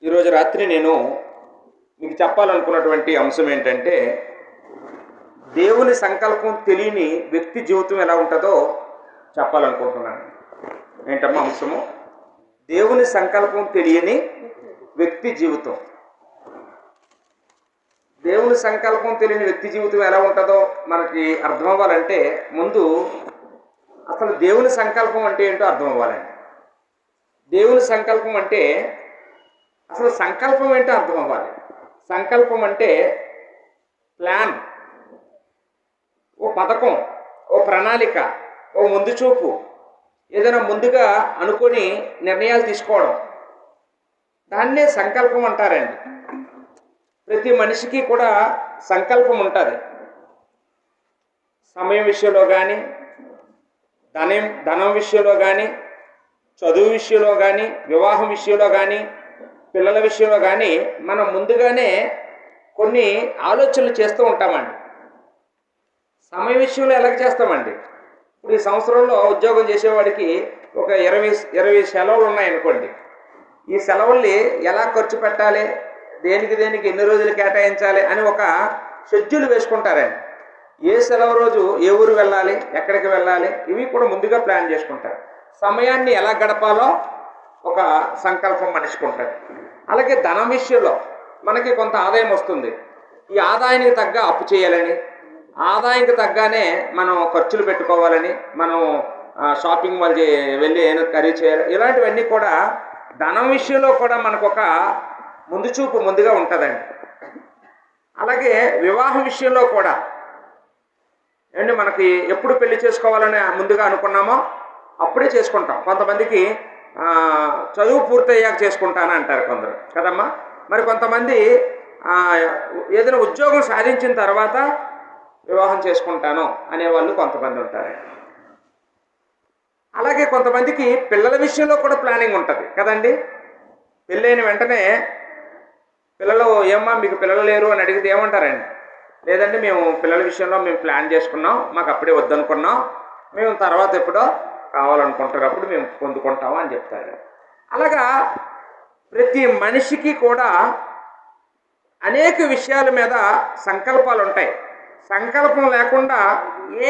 ఈరోజు రాత్రి నేను మీకు చెప్పాలనుకున్నటువంటి అంశం ఏంటంటే, దేవుని సంకల్పం తెలియని వ్యక్తి జీవితం ఎలా ఉంటుందో చెప్పాలనుకుంటున్నాను. ఏంటమ్మా అంశము? దేవుని సంకల్పం తెలియని వ్యక్తి జీవితం. దేవుని సంకల్పం తెలియని వ్యక్తి జీవితం ఎలా ఉంటుందో మనకి అర్థం అవ్వాలంటే ముందు అసలు దేవుని సంకల్పం అంటే ఏంటో అర్థం అవ్వాలండి. దేవుని సంకల్పం అంటే అసలు సంకల్పం ఏంటో అర్థం అవ్వాలి. సంకల్పం అంటే ప్లాన్, ఓ పథకం, ఓ ప్రణాళిక, ఓ ముందు చూపు, ఏదైనా ముందుగా అనుకొని నిర్ణయాలు తీసుకోవడం, దాన్నే సంకల్పం అంటారండి. ప్రతి మనిషికి కూడా సంకల్పం ఉంటుంది. సమయం విషయంలో కానీ, ధనం విషయంలో కానీ, చదువు విషయంలో కానీ, వివాహం విషయంలో కానీ, పిల్లల విషయంలో కానీ మనం ముందుగానే కొన్ని ఆలోచనలు చేస్తూ ఉంటామండి. సమయ విషయంలో ఎలాగ చేస్తామండి? ఇప్పుడు ఈ సంవత్సరంలో ఉద్యోగం చేసేవాడికి ఒక 20 సెలవులు ఉన్నాయనుకోండి. ఈ సెలవుల్ని ఎలా ఖర్చు పెట్టాలి, దేనికి ఎన్ని రోజులు కేటాయించాలి అని ఒక షెడ్యూల్ వేసుకుంటారండి. ఏ సెలవు రోజు ఏ ఊరు వెళ్ళాలి, ఎక్కడికి వెళ్ళాలి, ఇవి కూడా ముందుగా ప్లాన్ చేసుకుంటారు. సమయాన్ని ఎలా గడపాలో ఒక సంకల్పం మనిషికి ఉంటుంది. అలాగే ధనం విషయంలో మనకి కొంత ఆదాయం వస్తుంది. ఈ ఆదాయానికి తగ్గ అప్పు చేయాలని, ఆదాయానికి తగ్గానే మనం ఖర్చులు పెట్టుకోవాలని, మనం షాపింగ్ మాల్ వెళ్ళి ఏమైనా ఖరీదు చేయాలి. ఇలాంటివన్నీ కూడా ధనం విషయంలో కూడా మనకు ఒక ముందు చూపు ముందుగా ఉంటుందండి. అలాగే వివాహం విషయంలో కూడా ఏంటి, మనకి ఎప్పుడు పెళ్లి చేసుకోవాలని ముందుగా అనుకున్నామో అప్పుడే చేసుకుంటాం. కొంతమందికి చదువు పూర్తయ్యాక చేసుకుంటాను అంటారు కొందరు కదమ్మా. మరి కొంతమంది ఏదైనా ఉద్యోగం సాధించిన తర్వాత వివాహం చేసుకుంటాను అనేవాళ్ళు కొంతమంది ఉంటారు. అలాగే కొంతమందికి పిల్లల విషయంలో కూడా ప్లానింగ్ ఉంటుంది కదండి. పెళ్ళైన వెంటనే పిల్లలు, ఏమ్మా మీకు పిల్లలు లేరు అని అడిగితే ఏమంటారండి? లేదండి, మేము పిల్లల విషయంలో మేము ప్లాన్ చేసుకున్నాం, మాకు అప్పుడే వద్దనుకున్నాం, మేము తర్వాత ఎప్పుడో కావాలనుకుంటారు అప్పుడు మేము పొందుకుంటాము అని చెప్తారు. అలాగా ప్రతి మనిషికి కూడా అనేక విషయాల మీద సంకల్పాలు ఉంటాయి. సంకల్పం లేకుండా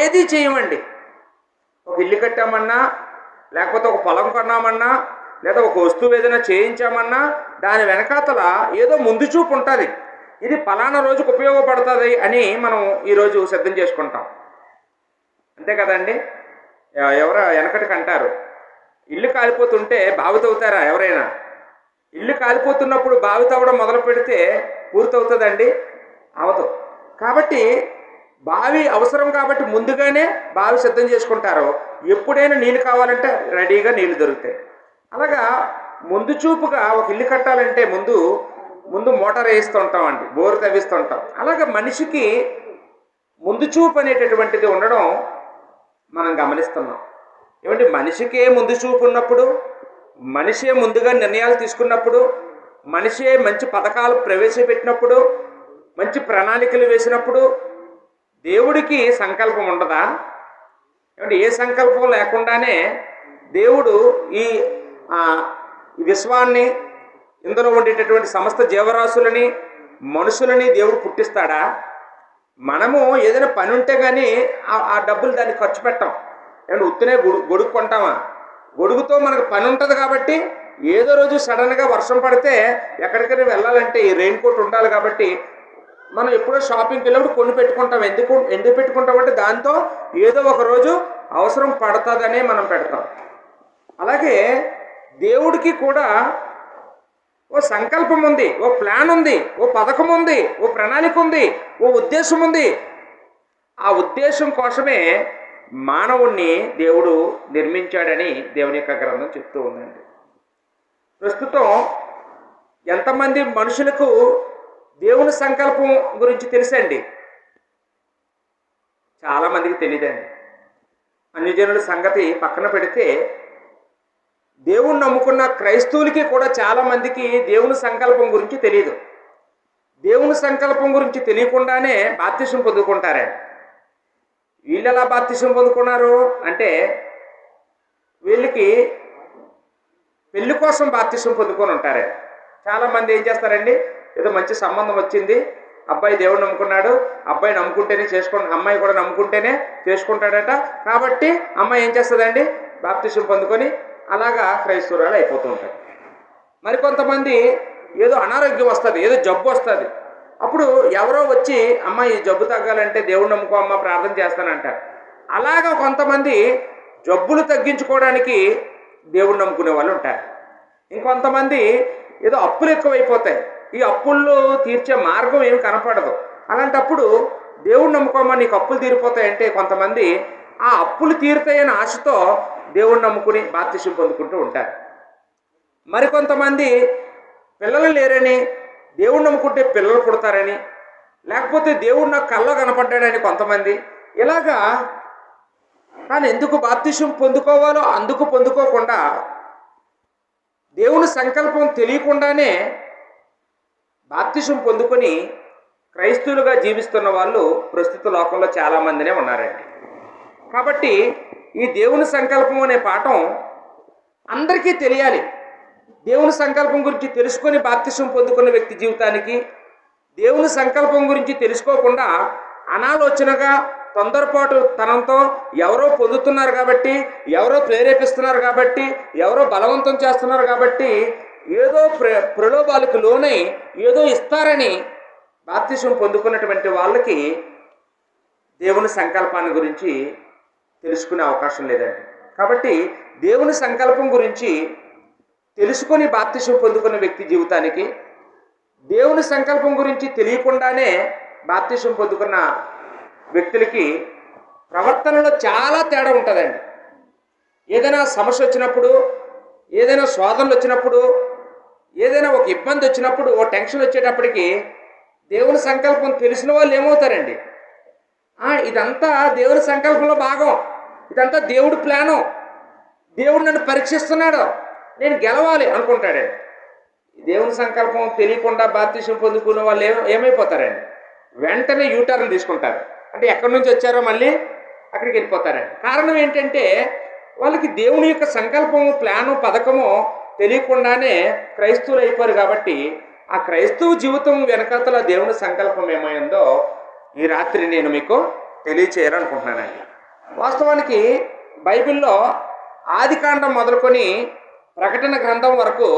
ఏది చేయమండి. ఒక ఇల్లు కట్టామన్నా, లేకపోతే ఒక పొలం కొన్నామన్నా, లేదా ఒక వస్తువు ఏదైనా చేయించామన్నా దాని వెనకాతల ఏదో ముందు చూపు ఉంటుంది. ఇది ఫలానా రోజుకు ఉపయోగపడుతుంది అని మనం ఈరోజు సిద్ధం చేసుకుంటాం. అంతే కదండి. ఎవరో వెనకటికి అంటారు, ఇల్లు కాలిపోతుంటే బావి తవ్వుతారా ఎవరైనా? ఇల్లు కాలిపోతున్నప్పుడు బావి తవ్వడం మొదలు పెడితే పూర్తవుతుందండి? అవదు. కాబట్టి బావి అవసరం కాబట్టి ముందుగానే బావి సిద్ధం చేసుకుంటారు. ఎప్పుడైనా నీళ్ళు కావాలంటే రెడీగా నీళ్లు దొరుకుతాయి. అలాగా ముందు చూపుగా ఒక ఇల్లు కట్టాలంటే ముందు మోటార్ వేస్తూ ఉంటామండి, బోరు తవ్విస్తుంటాం. అలాగే మనిషికి ముందు చూపు అనేటటువంటిది ఉండడం మనం గమనిస్తున్నాం. ఏమంటే మనిషికే ముందు చూపు ఉన్నప్పుడు, మనిషే ముందుగా నిర్ణయాలు తీసుకున్నప్పుడు, మనిషే మంచి పథకాలు ప్రవేశపెట్టినప్పుడు, మంచి ప్రణాళికలు వేసినప్పుడు దేవుడికి సంకల్పం ఉండదా? ఏమంటే ఏ సంకల్పం లేకుండానే దేవుడు ఈ విశ్వాన్ని, ఇందులో ఉండేటటువంటి సమస్త జీవరాశులని, మనుషులని దేవుడు పుట్టిస్తాడా? మనము ఏదైనా పని ఉంటే కానీ ఆ డబ్బులు దాన్ని ఖర్చు పెట్టాం. ఏమంటే ఉత్తినే గొడుగు కొంటామా? గొడుగుతో మనకు పని ఉంటుంది కాబట్టి ఏదో రోజు సడన్గా వర్షం పడితే ఎక్కడికైనా వెళ్ళాలంటే ఈ రెయిన్ కోట్ ఉండాలి కాబట్టి మనం ఎప్పుడో షాపింగ్కి వెళ్ళినప్పుడు కొని పెట్టుకుంటాం. ఎందుకు పెట్టుకుంటామంటే దాంతో ఏదో ఒక రోజు అవసరం పడుతుందనే మనం పెడతాం. అలాగే దేవుడికి కూడా ఓ సంకల్పం ఉంది, ఓ ప్లాన్ ఉంది, ఓ పథకం ఉంది, ఓ ప్రణాళిక ఉంది, ఓ ఉద్దేశం ఉంది. ఆ ఉద్దేశం కోసమే మానవుణ్ణి దేవుడు నిర్మించాడని దేవుని యొక్క గ్రంథం చెప్తూ ఉందండి. ప్రస్తుతం ఎంతమంది మనుషులకు దేవుని సంకల్పం గురించి తెలుసండి? చాలామందికి తెలియదండి. అన్యజనుల సంగతి పక్కన పెడితే దేవుణ్ణి నమ్ముకున్న క్రైస్తవులకి కూడా చాలామందికి దేవుని సంకల్పం గురించి తెలియదు. దేవుని సంకల్పం గురించి తెలియకుండానే బాప్తిసం పొందుకుంటారే. వీళ్ళు ఎలా బాప్తిసం పొందుకున్నారు అంటే వీళ్ళకి పెళ్లి కోసం బాప్తిసం పొందుకొని ఉంటారే. చాలామంది ఏం చేస్తారండి, ఏదో మంచి సంబంధం వచ్చింది, అబ్బాయి దేవుడు నమ్ముకున్నాడు, అబ్బాయి నమ్ముకుంటేనే అమ్మాయి కూడా నమ్ముకుంటేనే చేసుకుంటాడట, కాబట్టి అమ్మాయి ఏం చేస్తుందండి, బాప్తిసం పొందుకొని అలాగా క్రైస్తవురాలు అయిపోతూ ఉంటారు. మరికొంతమంది ఏదో అనారోగ్యం వస్తుంది, ఏదో జబ్బు వస్తుంది, అప్పుడు ఎవరో వచ్చి అమ్మ ఈ జబ్బు తగ్గాలంటే దేవుడు నమ్ముకో అమ్మ ప్రార్థన చేస్తానంటారు. అలాగా కొంతమంది జబ్బులు తగ్గించుకోవడానికి దేవుడు నమ్ముకునే వాళ్ళు ఉంటారు. ఇంకొంతమంది ఏదో అప్పులు ఎక్కువైపోతాయి, ఈ అప్పుల్లో తీర్చే మార్గం ఏమి కనపడదు, అలాంటప్పుడు దేవుడు నమ్ముకోమా నీకు అప్పులు తీరిపోతాయంటే కొంతమంది ఆ అప్పులు తీరుతాయని ఆశతో దేవుడు నమ్ముకుని బాప్తిసం పొందుకుంటూ ఉంటారు. మరికొంతమంది పిల్లలు లేరని దేవుడు నమ్ముకుంటే పిల్లలు పుడతారని, లేకపోతే దేవుడు నాకు కల్లో కనపడ్డాడని కొంతమంది, ఇలాగా తాను ఎందుకు బాప్తిసం పొందుకోవాలో అందుకు పొందుకోకుండా దేవుని సంకల్పం తెలియకుండానే బాప్తిసం పొందుకొని క్రైస్తవులుగా జీవిస్తున్న వాళ్ళు ప్రస్తుత లోకంలో చాలామందినే ఉన్నారండి. కాబట్టి ఈ దేవుని సంకల్పం అనే పాఠం అందరికీ తెలియాలి. దేవుని సంకల్పం గురించి తెలుసుకొని బాప్తిసం పొందుకున్న వ్యక్తి జీవితానికి, దేవుని సంకల్పం గురించి తెలుసుకోకుండా అనాలోచనగా తొందరపాటు తనంతో ఎవరో పొందుతున్నారు కాబట్టి, ఎవరో ప్రేరేపిస్తున్నారు కాబట్టి, ఎవరో బలవంతం చేస్తున్నారు కాబట్టి ఏదో ప్రలోభాలకు లోనై ఏదో ఇస్తారని బాప్తిసం పొందుకున్నటువంటి వాళ్ళకి దేవుని సంకల్పాన్ని గురించి తెలుసుకునే అవకాశం లేదండి. కాబట్టి దేవుని సంకల్పం గురించి తెలుసుకొని బాప్తిసం పొందుకున్న వ్యక్తి జీవితానికి, దేవుని సంకల్పం గురించి తెలియకుండానే బాప్తిసం పొందుకున్న వ్యక్తులకి ప్రవర్తనలో చాలా తేడా ఉంటుందండి. ఏదైనా సమస్య వచ్చినప్పుడు, ఏదైనా శోధనలు వచ్చినప్పుడు, ఏదైనా ఒక ఇబ్బంది వచ్చినప్పుడు, ఓ టెన్షన్ వచ్చేటప్పటికి దేవుని సంకల్పం తెలిసిన వాళ్ళు ఏమవుతారండి, ఇదంతా దేవుని సంకల్పంలో భాగం, ఇదంతా దేవుడి ప్లాను, దేవుడు నన్ను పరీక్షిస్తున్నాడు, నేను గెలవాలి అనుకుంటాడండి. దేవుని సంకల్పం తెలియకుండా బాప్తిసం పొందుకున్న వాళ్ళు ఏమైపోతారండి, వెంటనే యూటర్న్ తీసుకుంటారు. అంటే ఎక్కడి నుంచి వచ్చారో మళ్ళీ అక్కడికి వెళ్ళిపోతారండి. కారణం ఏంటంటే వాళ్ళకి దేవుని యొక్క సంకల్పము, ప్లాను, పథకము తెలియకుండానే క్రైస్తవులు అయిపోయారు. కాబట్టి ఆ క్రైస్తవ జీవితం వెనకాతల దేవుని సంకల్పం ఏమైందో ఈ రాత్రి నేను మీకు తెలియచేయాలనుకుంటున్నానండి. వాస్తవానికి బైబిల్లో ఆదికాండం మొదలుకొని ప్రకటన గ్రంథం వరకు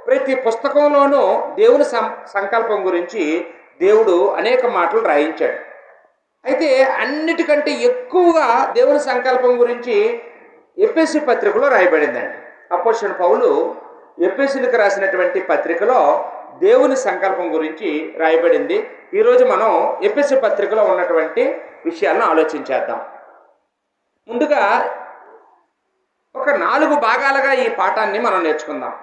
ప్రతి పుస్తకంలోనూ దేవుని సంకల్పం గురించి దేవుడు అనేక మాటలు రాయించాడు. అయితే అన్నిటికంటే ఎక్కువగా దేవుని సంకల్పం గురించి ఎఫెసీ పత్రికలో రాయబడిందండి. అపోస్తలుడైన పౌలు ఎఫెసీలకు రాసినటువంటి పత్రికలో దేవుని సంకల్పం గురించి రాయబడింది. ఈరోజు మనం ఎఫెసీ పత్రికలో ఉన్నటువంటి విషయాలను ఆలోచించేద్దాం. ముందుగా ఒక 4 భాగాలుగా ఈ పాఠాన్ని మనం నేర్చుకుందాం.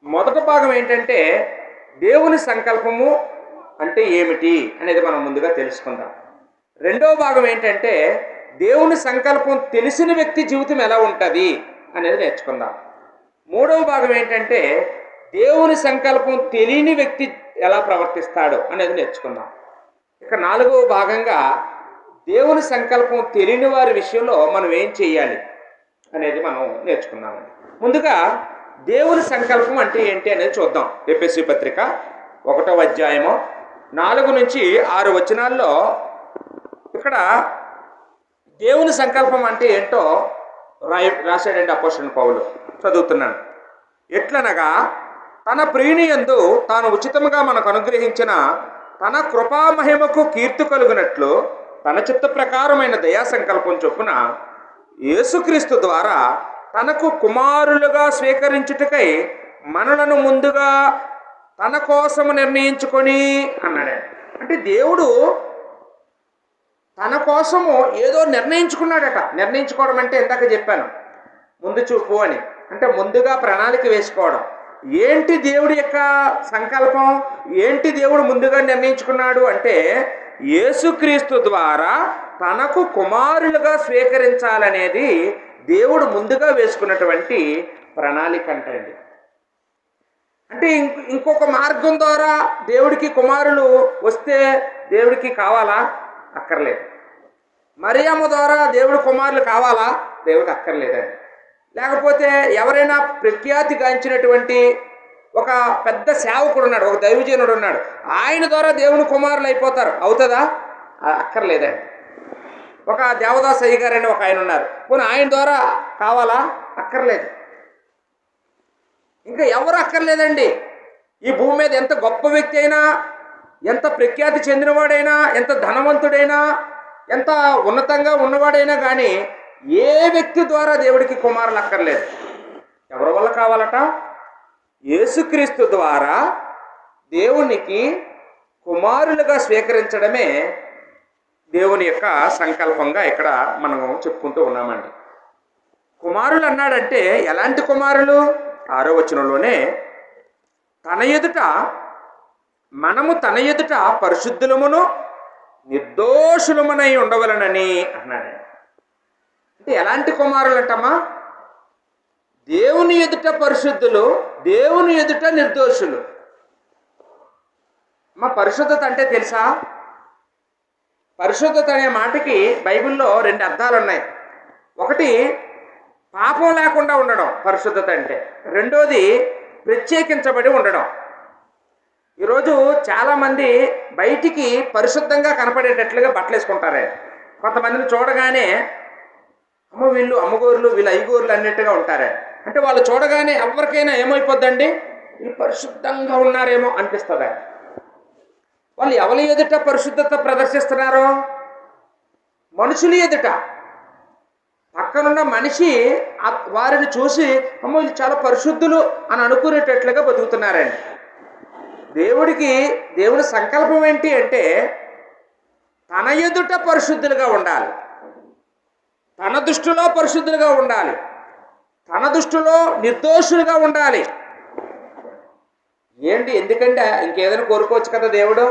మొదటి భాగం ఏంటంటే దేవుని సంకల్పము అంటే ఏమిటి అనేది మనం ముందుగా తెలుసుకుందాం. రెండవ భాగం ఏంటంటే దేవుని సంకల్పం తెలిసిన వ్యక్తి జీవితం ఎలా ఉంటుంది అనేది నేర్చుకుందాం. మూడవ భాగం ఏంటంటే దేవుని సంకల్పం తెలియని వ్యక్తి ఎలా ప్రవర్తిస్తాడు అనేది నేర్చుకుందాం. ఇక 4వ భాగంగా దేవుని సంకల్పం తెలియని వారి విషయంలో మనం ఏం చేయాలి అనేది మనం నేర్చుకుందామండి. ముందుగా దేవుని సంకల్పం అంటే ఏంటి అనేది చూద్దాం. ఎఫెసీ పత్రిక 1వ అధ్యాయము 4 నుంచి 6 వచనాల్లో ఇక్కడ దేవుని సంకల్పం అంటే ఏంటో రాశాడండి అపోస్తలుడైన పౌలు. చదువుతున్నాను. ఎట్లనగా తన ప్రియుని యందు తాను ఉచితముగా మనకు అనుగ్రహించిన తన కృపామహిమకు కీర్తి కలుగునట్లు తన చిత్త ప్రకారమైన దయా సంకల్పం చొప్పున యేసుక్రీస్తు ద్వారా తనకు కుమారులుగా స్వీకరించుటకై మనలను ముందుగా తన కోసము నిర్ణయించుకొని అన్నాడు. అంటే దేవుడు తన కోసము ఏదో నిర్ణయించుకున్నాడట. నిర్ణయించుకోవడం అంటే ఇందాక చెప్పాను, ముందు చూపు అని, అంటే ముందుగా ప్రణాళిక వేసుకోవడం. ఏంటి దేవుడి యొక్క సంకల్పం, ఏంటి దేవుడు ముందుగా నిర్ణయించుకున్నాడు అంటే యేసుక్రీస్తు ద్వారా తనకు కుమారులుగా స్వీకరించాలనేది దేవుడు ముందుగా వేసుకున్నటువంటి ప్రణాళిక అంటండి. అంటే ఇంకొక మార్గం ద్వారా దేవుడికి కుమారులు వస్తే దేవుడికి కావాలా? అక్కర్లేదు. మరియమ్మ ద్వారా దేవుడి కుమారులు కావాలా? దేవుడికి అక్కర్లేదండి. లేకపోతే ఎవరైనా ప్రఖ్యాతి గాంచినటువంటి ఒక పెద్ద సేవకుడు ఉన్నాడు, ఒక దైవజనుడు ఉన్నాడు, ఆయన ద్వారా దేవుని కుమారులు అయిపోతారు. అవుతుందా? అక్కర్లేదండి. ఒక దేవదాస్ అయ్య గారు అని ఒక ఆయన ఉన్నారు, పోనీ ఆయన ద్వారా కావాలా? అక్కర్లేదు. ఇంకా ఎవరు అక్కర్లేదండి. ఈ భూమి మీద ఎంత గొప్ప వ్యక్తి అయినా, ఎంత ప్రఖ్యాతి చెందినవాడైనా, ఎంత ధనవంతుడైనా, ఎంత ఉన్నతంగా ఉన్నవాడైనా కానీ ఏ వ్యక్తి ద్వారా దేవుడికి కుమారులు అక్కర్లేదు. ఎవరి వల్ల కావాలట? యేసుక్రీస్తు ద్వారా దేవునికి కుమారులుగా స్వీకరించడమే దేవుని యొక్క సంకల్పంగా ఇక్కడ మనం చెప్పుకుంటూ ఉన్నామండి. కుమారులు అన్నాడంటే ఎలాంటి కుమారులు? 6వ వచనంలోనే మనము తన ఎదుట పరిశుద్ధులమును నిర్దోషులమునై ఉండవలనని అన్నాడు. అంటే ఎలాంటి కుమారులు అంటమ్మా? దేవుని ఎదుట పరిశుద్ధులు, దేవుని ఎదుట నిర్దోషులు. మా పరిశుద్ధత అంటే తెలుసా? పరిశుద్ధత అనే మాటకి బైబిల్లో 2 అర్థాలు ఉన్నాయి. ఒకటి పాపం లేకుండా ఉండడం పరిశుద్ధత అంటే, రెండోది ప్రత్యేకించబడి ఉండడం. ఈరోజు చాలామంది బయటికి పరిశుద్ధంగా కనపడేటట్లుగా బట్టలు వేసుకుంటారే. కొంతమందిని చూడగానే అమ్మ వీళ్ళు అమ్మగోర్లు, వీళ్ళు అయ్యగోర్లు అన్నట్టుగా ఉంటారే. అంటే వాళ్ళు చూడగానే ఎవరికైనా ఏమైపోద్దండి, వీళ్ళు పరిశుద్ధంగా ఉన్నారేమో అనిపిస్తుందా? వాళ్ళు ఎవరి ఎదుట పరిశుద్ధత ప్రదర్శిస్తున్నారో? మనుషుల ఎదుట. పక్కనున్న మనిషి వారిని చూసి అమ్మ వీళ్ళు చాలా పరిశుద్ధులు అని అనుకునేటట్లుగా బతుకుతున్నారండి. దేవుడి సంకల్పం ఏంటి అంటే తన ఎదుట పరిశుద్ధులుగా ఉండాలి, తన దృష్టిలో పరిశుద్ధులుగా ఉండాలి, తన దృష్టిలో నిర్దోషులుగా ఉండాలి. ఏంటి, ఎందుకంటే ఇంకేదైనా కోరుకోవచ్చు కదా దేవుడు?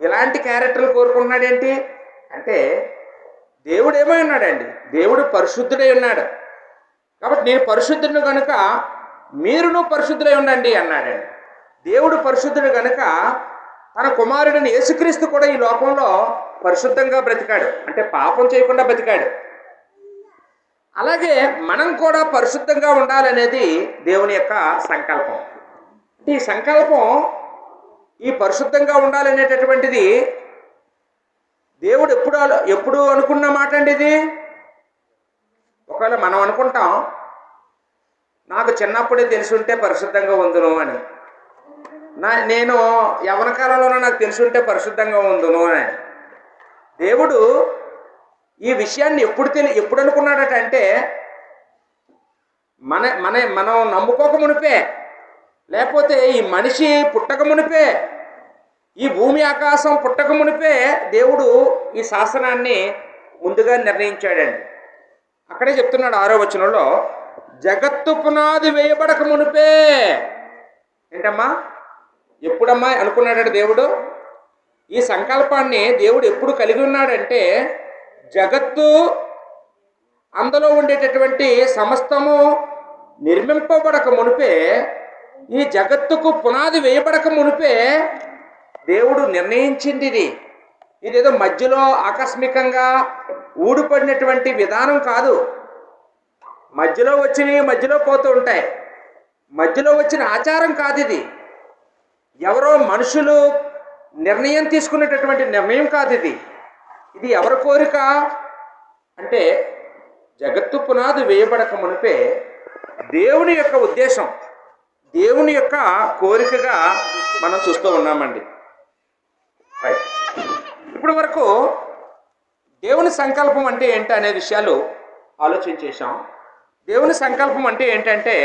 ఇలాంటి క్యారెక్టర్లు కోరుకుంటున్నాడేంటి అంటే దేవుడు ఏమై ఉన్నాడండి? దేవుడు పరిశుద్ధుడై ఉన్నాడు. కాబట్టి నేను పరిశుద్ధుడు కనుక మీరును పరిశుద్ధులై ఉండండి అన్నాడండి. దేవుడు పరిశుద్ధుడు కనుక తన కుమారుడిని యేసుక్రీస్తు కూడా ఈ లోకంలో పరిశుద్ధంగా బ్రతికాడు, అంటే పాపం చేయకుండా బ్రతికాడు. అలాగే మనం కూడా పరిశుద్ధంగా ఉండాలనేది దేవుని యొక్క సంకల్పం. ఈ సంకల్పం, ఈ పరిశుద్ధంగా ఉండాలనేటటువంటిది దేవుడు ఎప్పుడు అనుకున్న మాట అండి ఇది. ఒకవేళ మనం అనుకుంటాం నాకు చిన్నప్పుడే తెలుసుంటే పరిశుద్ధంగా ఉందును అని, నేను యవ్వన కాలంలోనే నాకు తెలుసుంటే పరిశుద్ధంగా ఉందును అని. దేవుడు ఈ విషయాన్ని ఎప్పుడు అనుకున్నాడట అంటే మనం నమ్ముకోక మునిపే, లేకపోతే ఈ మనిషి పుట్టక మునిపే, ఈ భూమి ఆకాశం పుట్టక మునిపే దేవుడు ఈ శాసనాన్ని ముందుగా నిర్ణయించాడండి. అక్కడే చెప్తున్నాడు 6వ వచనంలో, జగత్తు పునాది వేయబడక మునిపే. ఏంటమ్మా, ఎప్పుడమ్మా అనుకున్నాడు దేవుడు? ఈ సంకల్పాన్ని దేవుడు ఎప్పుడు కలిగి ఉన్నాడంటే జగత్తు, అందులో ఉండేటటువంటి సమస్తము నిర్మింపబడక మునిపే, ఈ జగత్తుకు పునాది వేయబడక మునిపే దేవుడు నిర్ణయించింది. ఇదేదో మధ్యలో ఆకస్మికంగా ఊడిపడినటువంటి విధానం కాదు. మధ్యలో వచ్చినవి మధ్యలో పోతూ ఉంటాయి. మధ్యలో వచ్చిన ఆచారం కాదు ఇది. ఎవరో మనుషులు నిర్ణయం తీసుకునేటటువంటి నిర్ణయం కాదు ఇది. ఇది ఎవరి కోరిక అంటే జగత్తు పునాది వేయబడక మునిపే దేవుని యొక్క ఉద్దేశం, దేవుని యొక్క కోరికగా మనం చూస్తూ ఉన్నామండి. రైట్. ఇప్పటి వరకు దేవుని సంకల్పం అంటే ఏంటి అనే విషయాలు ఆలోచించేశాం. దేవుని సంకల్పం అంటే ఏంటంటే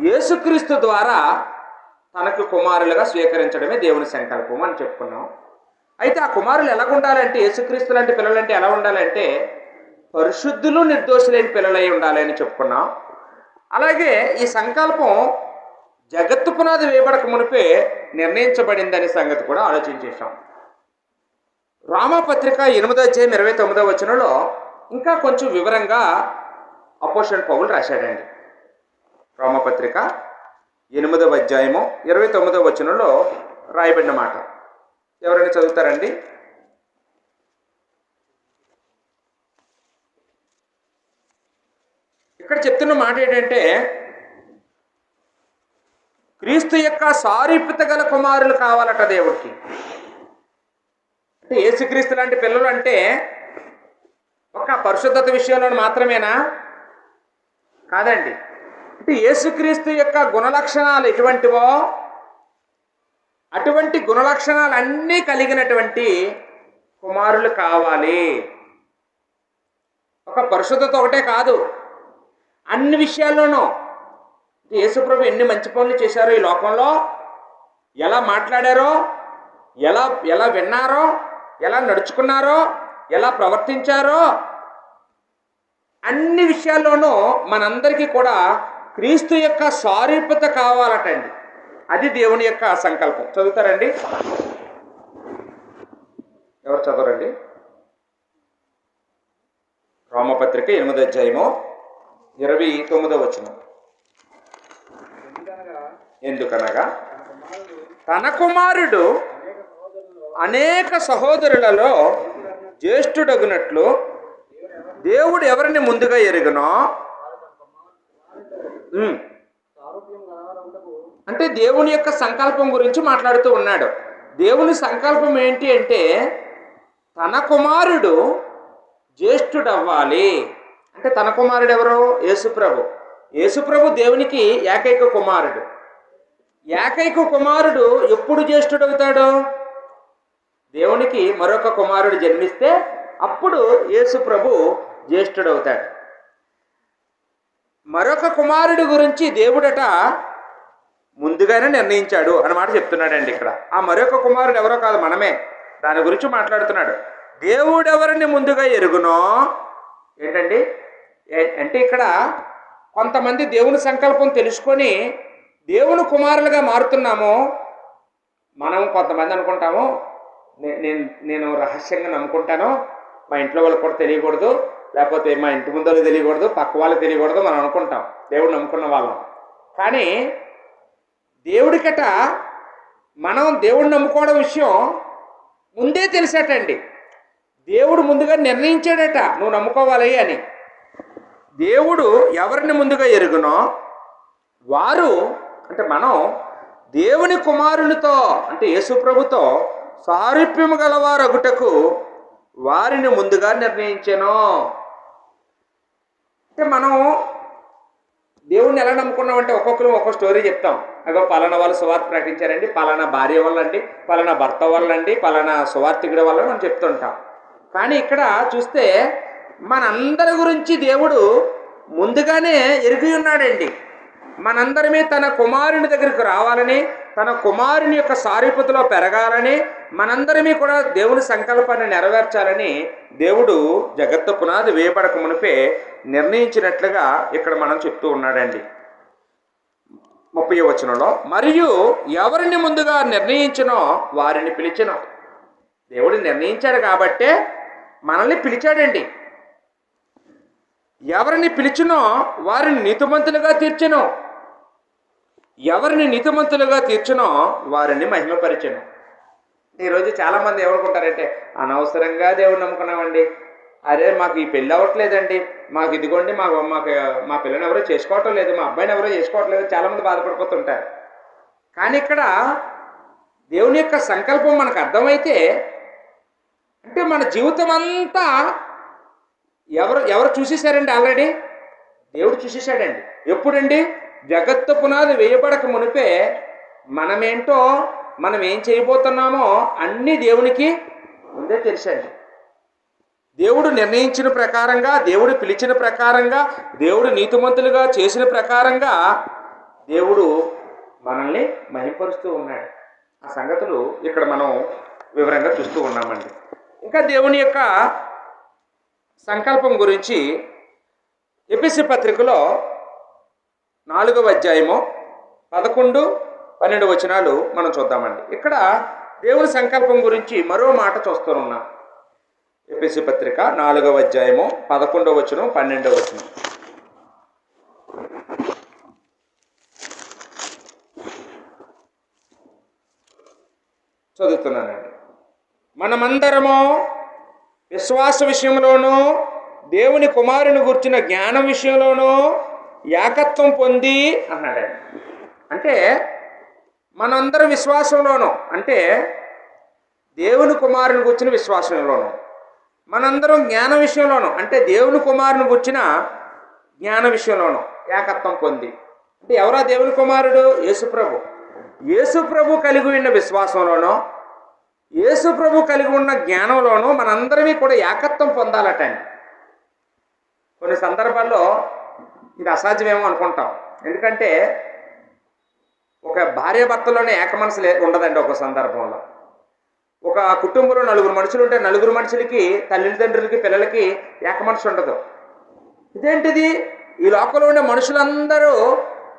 యేసుక్రీస్తు ద్వారా తనకు కుమారులుగా స్వీకరించడమే దేవుని సంకల్పం అని చెప్పుకున్నాం. అయితే ఆ కుమారులు ఎలా ఉండాలంటే, యేసుక్రీస్తు లాంటి పిల్లలంటే ఎలా ఉండాలంటే పరిశుద్ధులు నిర్దోషులైన పిల్లలై ఉండాలి అని చెప్పుకున్నాం. అలాగే ఈ సంకల్పం జగత్తు పునాది వేయబడక మునిపే నిర్ణయించబడిందనే సంగతి కూడా ఆలోచించేశాం. రోమాపత్రిక 8వ అధ్యాయం 29వ వచనంలో ఇంకా కొంచెం వివరంగా అపోస్తలుడైన పౌలు రాశాడండి. రోమాపత్రిక 8వ అధ్యాయము 29వ వచనంలో రాయబడిన మాట ఎవరైనా చదువుతారండి? ఇక్కడ చెప్తున్న మాట ఏంటంటే క్రీస్తు యొక్క సారూప్యత గల కుమారులు కావాలట దేవుడికి. అంటే యేసుక్రీస్తు లాంటి పిల్లలు అంటే ఒక పరిశుద్ధత విషయంలో మాత్రమేనా? కాదండి. అంటే యేసుక్రీస్తు యొక్క గుణలక్షణాలు ఎటువంటివో అటువంటి గుణలక్షణాలు అన్నీ కలిగినటువంటి కుమారులు కావాలి. ఒక పరిశుద్ధత ఒకటే కాదు, అన్ని విషయాల్లోనూ. యేసుప్రభు ఎన్ని మంచి పనులు చేశారో ఈ లోకంలో, ఎలా మాట్లాడారో, ఎలా ఎలా విన్నారో, ఎలా నడుచుకున్నారో, ఎలా ప్రవర్తించారో, అన్ని విషయాల్లోనూ మనందరికీ కూడా క్రీస్తు యొక్క సారూప్యత కావాలటండి. అది దేవుని యొక్క సంకల్పం. చదువుతారండి? ఎవరు చదవరండి? రోమపత్రిక 8వ అధ్యాయము 29వ వచనం. ఎందుకనగా తన కుమారుడు అనేక సహోదరులలో జ్యేష్ఠుడగునట్లు దేవుడు ఎవరిని ముందుగా ఎరుగునో, అంటే దేవుని యొక్క సంకల్పం గురించి మాట్లాడుతూ ఉన్నాడు. దేవుని సంకల్పం ఏంటి అంటే తన కుమారుడు జ్యేష్ఠుడవ్వాలి. అంటే తన కుమారుడు ఎవరు? యేసుప్రభు. యేసుప్రభు దేవునికి ఏకైక కుమారుడు. ఏకైక కుమారుడు ఎప్పుడు జ్యేష్ఠుడవుతాడు? దేవునికి మరొక కుమారుడు జన్మిస్తే అప్పుడు యేసుప్రభు జ్యేష్ఠుడవుతాడు. మరొక కుమారుడు గురించి దేవుడట ముందుగానే నిర్ణయించాడు అన్నమాట చెప్తున్నాడండి ఇక్కడ. ఆ మరొక కుమారుడు ఎవరో కాదు, మనమే. దాని గురించి మాట్లాడుతున్నాడు. దేవుడు ఎవరిని ముందుగా ఎరుగునో ఏంటండి అంటే ఇక్కడ కొంతమంది దేవుని సంకల్పం తెలుసుకొని దేవుని కుమారులుగా మారుతున్నాము. మనం కొంతమంది అనుకుంటాము, నేను రహస్యంగా నమ్ముకుంటాను, మా ఇంట్లో వాళ్ళకి కూడా తెలియకూడదు, లేకపోతే మా ఇంటి ముందు వాళ్ళకి తెలియకూడదు, పక్క వాళ్ళకి తెలియకూడదు మనం అనుకుంటాం దేవుడు నమ్ముకున్న వాళ్ళం. కానీ దేవుడికట మనం దేవుడు నమ్ముకోవడం విషయం ముందే తెలిసేటండి. దేవుడు ముందుగా నిర్ణయించాడట నువ్వు నమ్ముకోవాలి అని. దేవుడు ఎవరిని ముందుగా ఎరుగునో వారు, అంటే మనం దేవుని కుమారునితో అంటే యేసుప్రభుతో సారూప్యము గలవారగుటకు వారిని ముందుగా నిర్ణయించాను. అంటే మనం దేవుణ్ణి ఎలా నమ్ముకున్నామంటే ఒక్కొక్కరు ఒక్కొక్క స్టోరీ చెప్తాం. అగో పలానా వాళ్ళు సువార్త ప్రకటించారండి, పలానా భార్య వాళ్ళండి, పలానా భర్త వాళ్ళండి, పలానా సువార్థికుడి వల్ల మనం చెప్తుంటాం. కానీ ఇక్కడ చూస్తే మనందరి గురించి దేవుడు ముందుగానే ఎరిగి ఉన్నాడండి. మనందరమే తన కుమారుని దగ్గరికి రావాలని, తన కుమారుని యొక్క సారూప్యతలో పెరగాలని, మనందరమీ కూడా దేవుని సంకల్పాన్ని నెరవేర్చాలని దేవుడు జగత్తు పునాది వేయబడక మునిపే నిర్ణయించినట్లుగా ఇక్కడ మనం చెప్తూ ఉన్నాడండి. 30వ వచనంలో మరియు ఎవరిని ముందుగా నిర్ణయించినో వారిని పిలిచెను. దేవుడు నిర్ణయించాడు కాబట్టే మనల్ని పిలిచాడండి. ఎవరిని పిలిచినో వారిని నీతిమంతులుగా తీర్చెను, ఎవరిని నీతిమంతులుగా తీర్చునో వారిని మహిమపరిచెను. ఈరోజు చాలామంది ఏమనుకుంటారంటే అనవసరంగా దేవుడు నమ్ముకున్నామండి, అరే మాకు ఈ పెళ్ళి అవ్వట్లేదండి, మాకు ఇదిగోండి మాకు మా పిల్లని ఎవరో చేసుకోవటం లేదు, మా అబ్బాయిని ఎవరో చేసుకోవట్లేదు, చాలామంది బాధపడిపోతుంటారు. కానీ ఇక్కడ దేవుని యొక్క సంకల్పం మనకు అర్థమైతే అంటే మన జీవితం అంతా ఎవరు చూసేశారండి? ఆల్రెడీ దేవుడు చూసేశాడండి. ఎప్పుడండి? జగత్తు పునాది వేయబడక మునిపే మనమేంటో మనం ఏం చేయబోతున్నామో అన్నీ దేవునికి ముందే తెలిసండి. దేవుడు నిర్ణయించిన ప్రకారంగా, దేవుడు పిలిచిన ప్రకారంగా, దేవుడు నీతిమంతులుగా చేసిన ప్రకారంగా దేవుడు మనల్ని మహిమపరుస్తూ ఉన్నాడు. ఆ సంగతులు ఇక్కడ మనం వివరంగా చూస్తూ ఉన్నామండి. ఇంకా దేవుని యొక్క సంకల్పం గురించి ఎఫెసీ పత్రికలో 4వ అధ్యాయము 11-12 వచనాలు మనం చూద్దామండి. ఇక్కడ దేవుని సంకల్పం గురించి మరో మాట చూస్తున్నాం. ఎఫెసీ పత్రిక 4వ అధ్యాయము 11వ వచనం 12వ వచనం చదువుతున్నానండి. మనమందరము విశ్వాస విషయంలోనూ దేవుని కుమారుని గుర్చిన జ్ఞానం విషయంలోనూ ఏకత్వం పొంది అన్నాడండి. అంటే మనందరం విశ్వాసంలోనూ, అంటే దేవుని కుమారుని గుర్చిన విశ్వాసంలోనూ, మనందరం జ్ఞాన విషయంలోనూ, అంటే దేవుని కుమారుని గుర్చిన జ్ఞాన విషయంలోనూ ఏకత్వం పొంది, అంటే ఎవరా దేవుని కుమారుడు? యేసుప్రభు. యేసుప్రభు కలిగి ఉన్న విశ్వాసంలోనూ, యేసుప్రభు కలిగి ఉన్న జ్ఞానంలోనూ మనందరినీ కూడా ఏకత్వం పొందాలటండి. కొన్ని సందర్భాల్లో ఇది అసాధ్యమేమో అనుకుంటాం. ఎందుకంటే ఒక భార్యాభర్తలోనే ఏక మనసు ఉండదండి. ఒక సందర్భంలో ఒక కుటుంబంలో 4 మనుషులు ఉంటే 4 మనుషులకి, తల్లిదండ్రులకి, పిల్లలకి ఏక మనసు ఉండదు. ఇదేంటిది? ఈ లోకంలో ఉండే మనుషులందరూ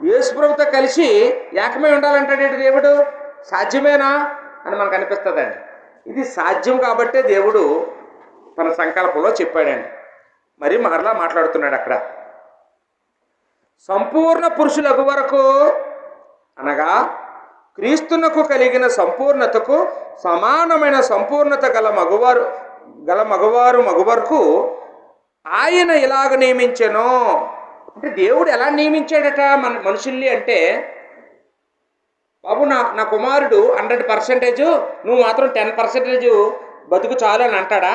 యేసుప్రభుతో కలిసి ఏకమై ఉండాలంటాడు దేవుడు. సాధ్యమేనా అని మనకు అనిపిస్తుందండి. ఇది సాధ్యం కాబట్టే దేవుడు తన సంకల్పంలో చెప్పాడండి. మరి మరలా మాట్లాడుతున్నాడు అక్కడ. సంపూర్ణ పురుషులకు వరకు, అనగా క్రీస్తునకు కలిగిన సంపూర్ణతకు సమానమైన సంపూర్ణత గల మగవారు ఆయన ఇలాగ నియమించెను. అంటే దేవుడు ఎలా నియమించాడట మనుషుల్ని అంటే, బాబు నా కుమారుడు 100%, నువ్వు మాత్రం 10% బతుకు చాలు అని అంటాడా?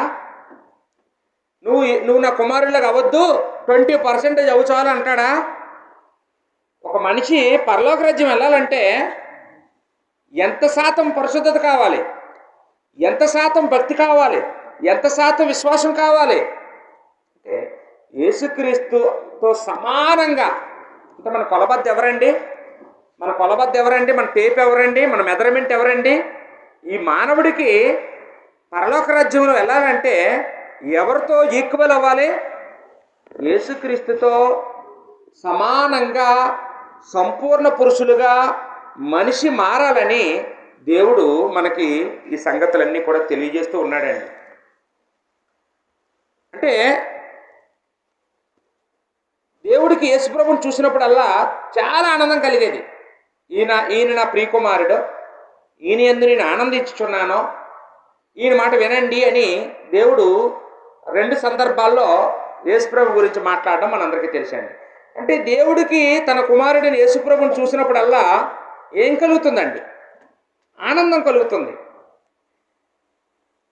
నువ్వు నా కుమారుడిలాగా అవ్వద్దు, 20% అవు చాలు అంటాడా? ఒక మనిషి పరలోక రాజ్యం వెళ్ళాలంటే ఎంత శాతం పరిశుద్ధత కావాలి, ఎంత శాతం భక్తి కావాలి, ఎంత శాతం విశ్వాసం కావాలి అంటే యేసుక్రీస్తుతో సమానంగా. అంటే మన కొలబద్ద ఎవరండి? మన టేప్ ఎవరండి? మన మెజర్మెంట్ ఎవరండి? ఈ మానవుడికి పరలోక రాజ్యంలో వెళ్ళాలంటే ఎవరితో ఈక్వల్ అవ్వాలి? యేసుక్రీస్తుతో సమానంగా సంపూర్ణ పురుషులుగా మనిషి మారాలని దేవుడు మనకి ఈ సంగతులన్నీ కూడా తెలియజేస్తూ ఉన్నాడండి. అంటే దేవుడికి యేసుప్రభుని చూసినప్పుడల్లా చాలా ఆనందం కలిగేది. ఈయన నా ప్రియకుమారుడు, ఈయన యందు నేను ఆనందించుచున్నాను, ఈయన మాట వినండి అని దేవుడు 2 సందర్భాల్లో యేసుప్రభు గురించి మాట్లాడడం మనందరికీ తెలిసండి. అంటే దేవుడికి తన కుమారుడిని యేసుప్రభుని చూసినప్పుడల్లా ఏం కలుగుతుందండి? ఆనందం కలుగుతుంది.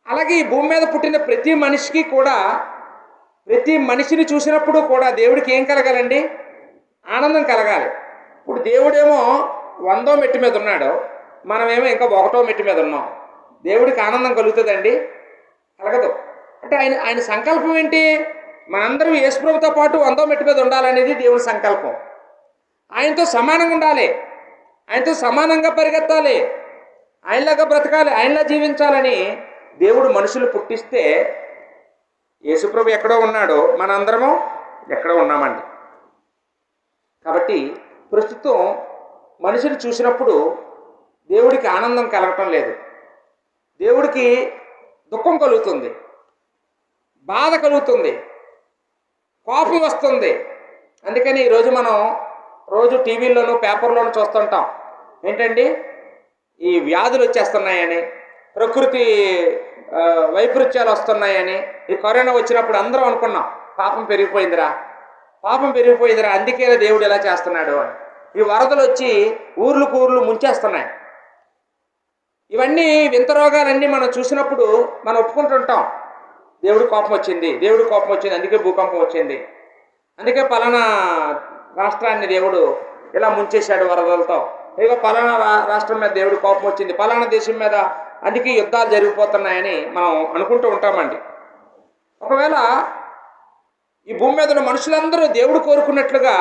అలాగే ఈ భూమి మీద పుట్టిన ప్రతి మనిషికి కూడా, ప్రతి మనిషిని చూసినప్పుడు కూడా దేవుడికి ఏం కలగాలండి? ఆనందం కలగాలి. ఇప్పుడు దేవుడేమో 100వ మెట్టు మీద ఉన్నాడు, మనమేమో ఇంకా 1వ మెట్టు మీద ఉన్నాం. దేవుడికి ఆనందం కలుగుతుందండి? కలగదు. అంటే ఆయన సంకల్పం ఏంటి? మనందరం యేసుప్రభుతో పాటు 100వ మెట్టు మీద ఉండాలనేది దేవుని సంకల్పం. ఆయనతో సమానంగా ఉండాలి, ఆయనతో సమానంగా పరిగెత్తాలి, ఆయనలాగా బ్రతకాలి, ఆయనలా జీవించాలని దేవుడు మనుషులు పుట్టిస్తే యేసుప్రభు ఎక్కడో ఉన్నాడో, మనందరము ఎక్కడో ఉన్నామండి. కాబట్టి ప్రస్తుతం మనిషిని చూసినప్పుడు దేవుడికి ఆనందం కలగటం లేదు. దేవుడికి దుఃఖం కలుగుతుంది, బాధ కలుగుతుంది, కోపం వస్తుంది. అందుకని ఈరోజు మనం రోజు టీవీల్లోనూ పేపర్లోనూ చూస్తుంటాం ఏంటండి, ఈ వ్యాధులు వచ్చేస్తున్నాయని, ప్రకృతి వైపరీత్యాలు వస్తున్నాయని. ఈ కరోనా వచ్చినప్పుడు అందరం అనుకున్నాం పాపం పెరిగిపోయిందిరా, అందుకే దేవుడు ఎలా చేస్తున్నాడు అని. ఈ వరదలు వచ్చి ఊర్లు ముంచేస్తున్నాయి. ఇవన్నీ వింత రోగాలన్నీ మనం చూసినప్పుడు మనం ఒప్పుకుంటుంటాం, దేవుడి కోపం వచ్చింది, అందుకే భూకంపం వచ్చింది, అందుకే పలానా రాష్ట్రాన్ని దేవుడు ఇలా ముంచేశాడు వరదలతో, ఇక పలానా రాష్ట్రం మీద దేవుడు కోపం వచ్చింది, పలానా దేశం మీద అందుకే యుద్ధాలు జరిగిపోతున్నాయని మనం అనుకుంటూ ఉంటామండి. ఒకవేళ ఈ భూమి మీద ఉన్న మనుషులందరూ దేవుడు కోరుకున్నట్లుగా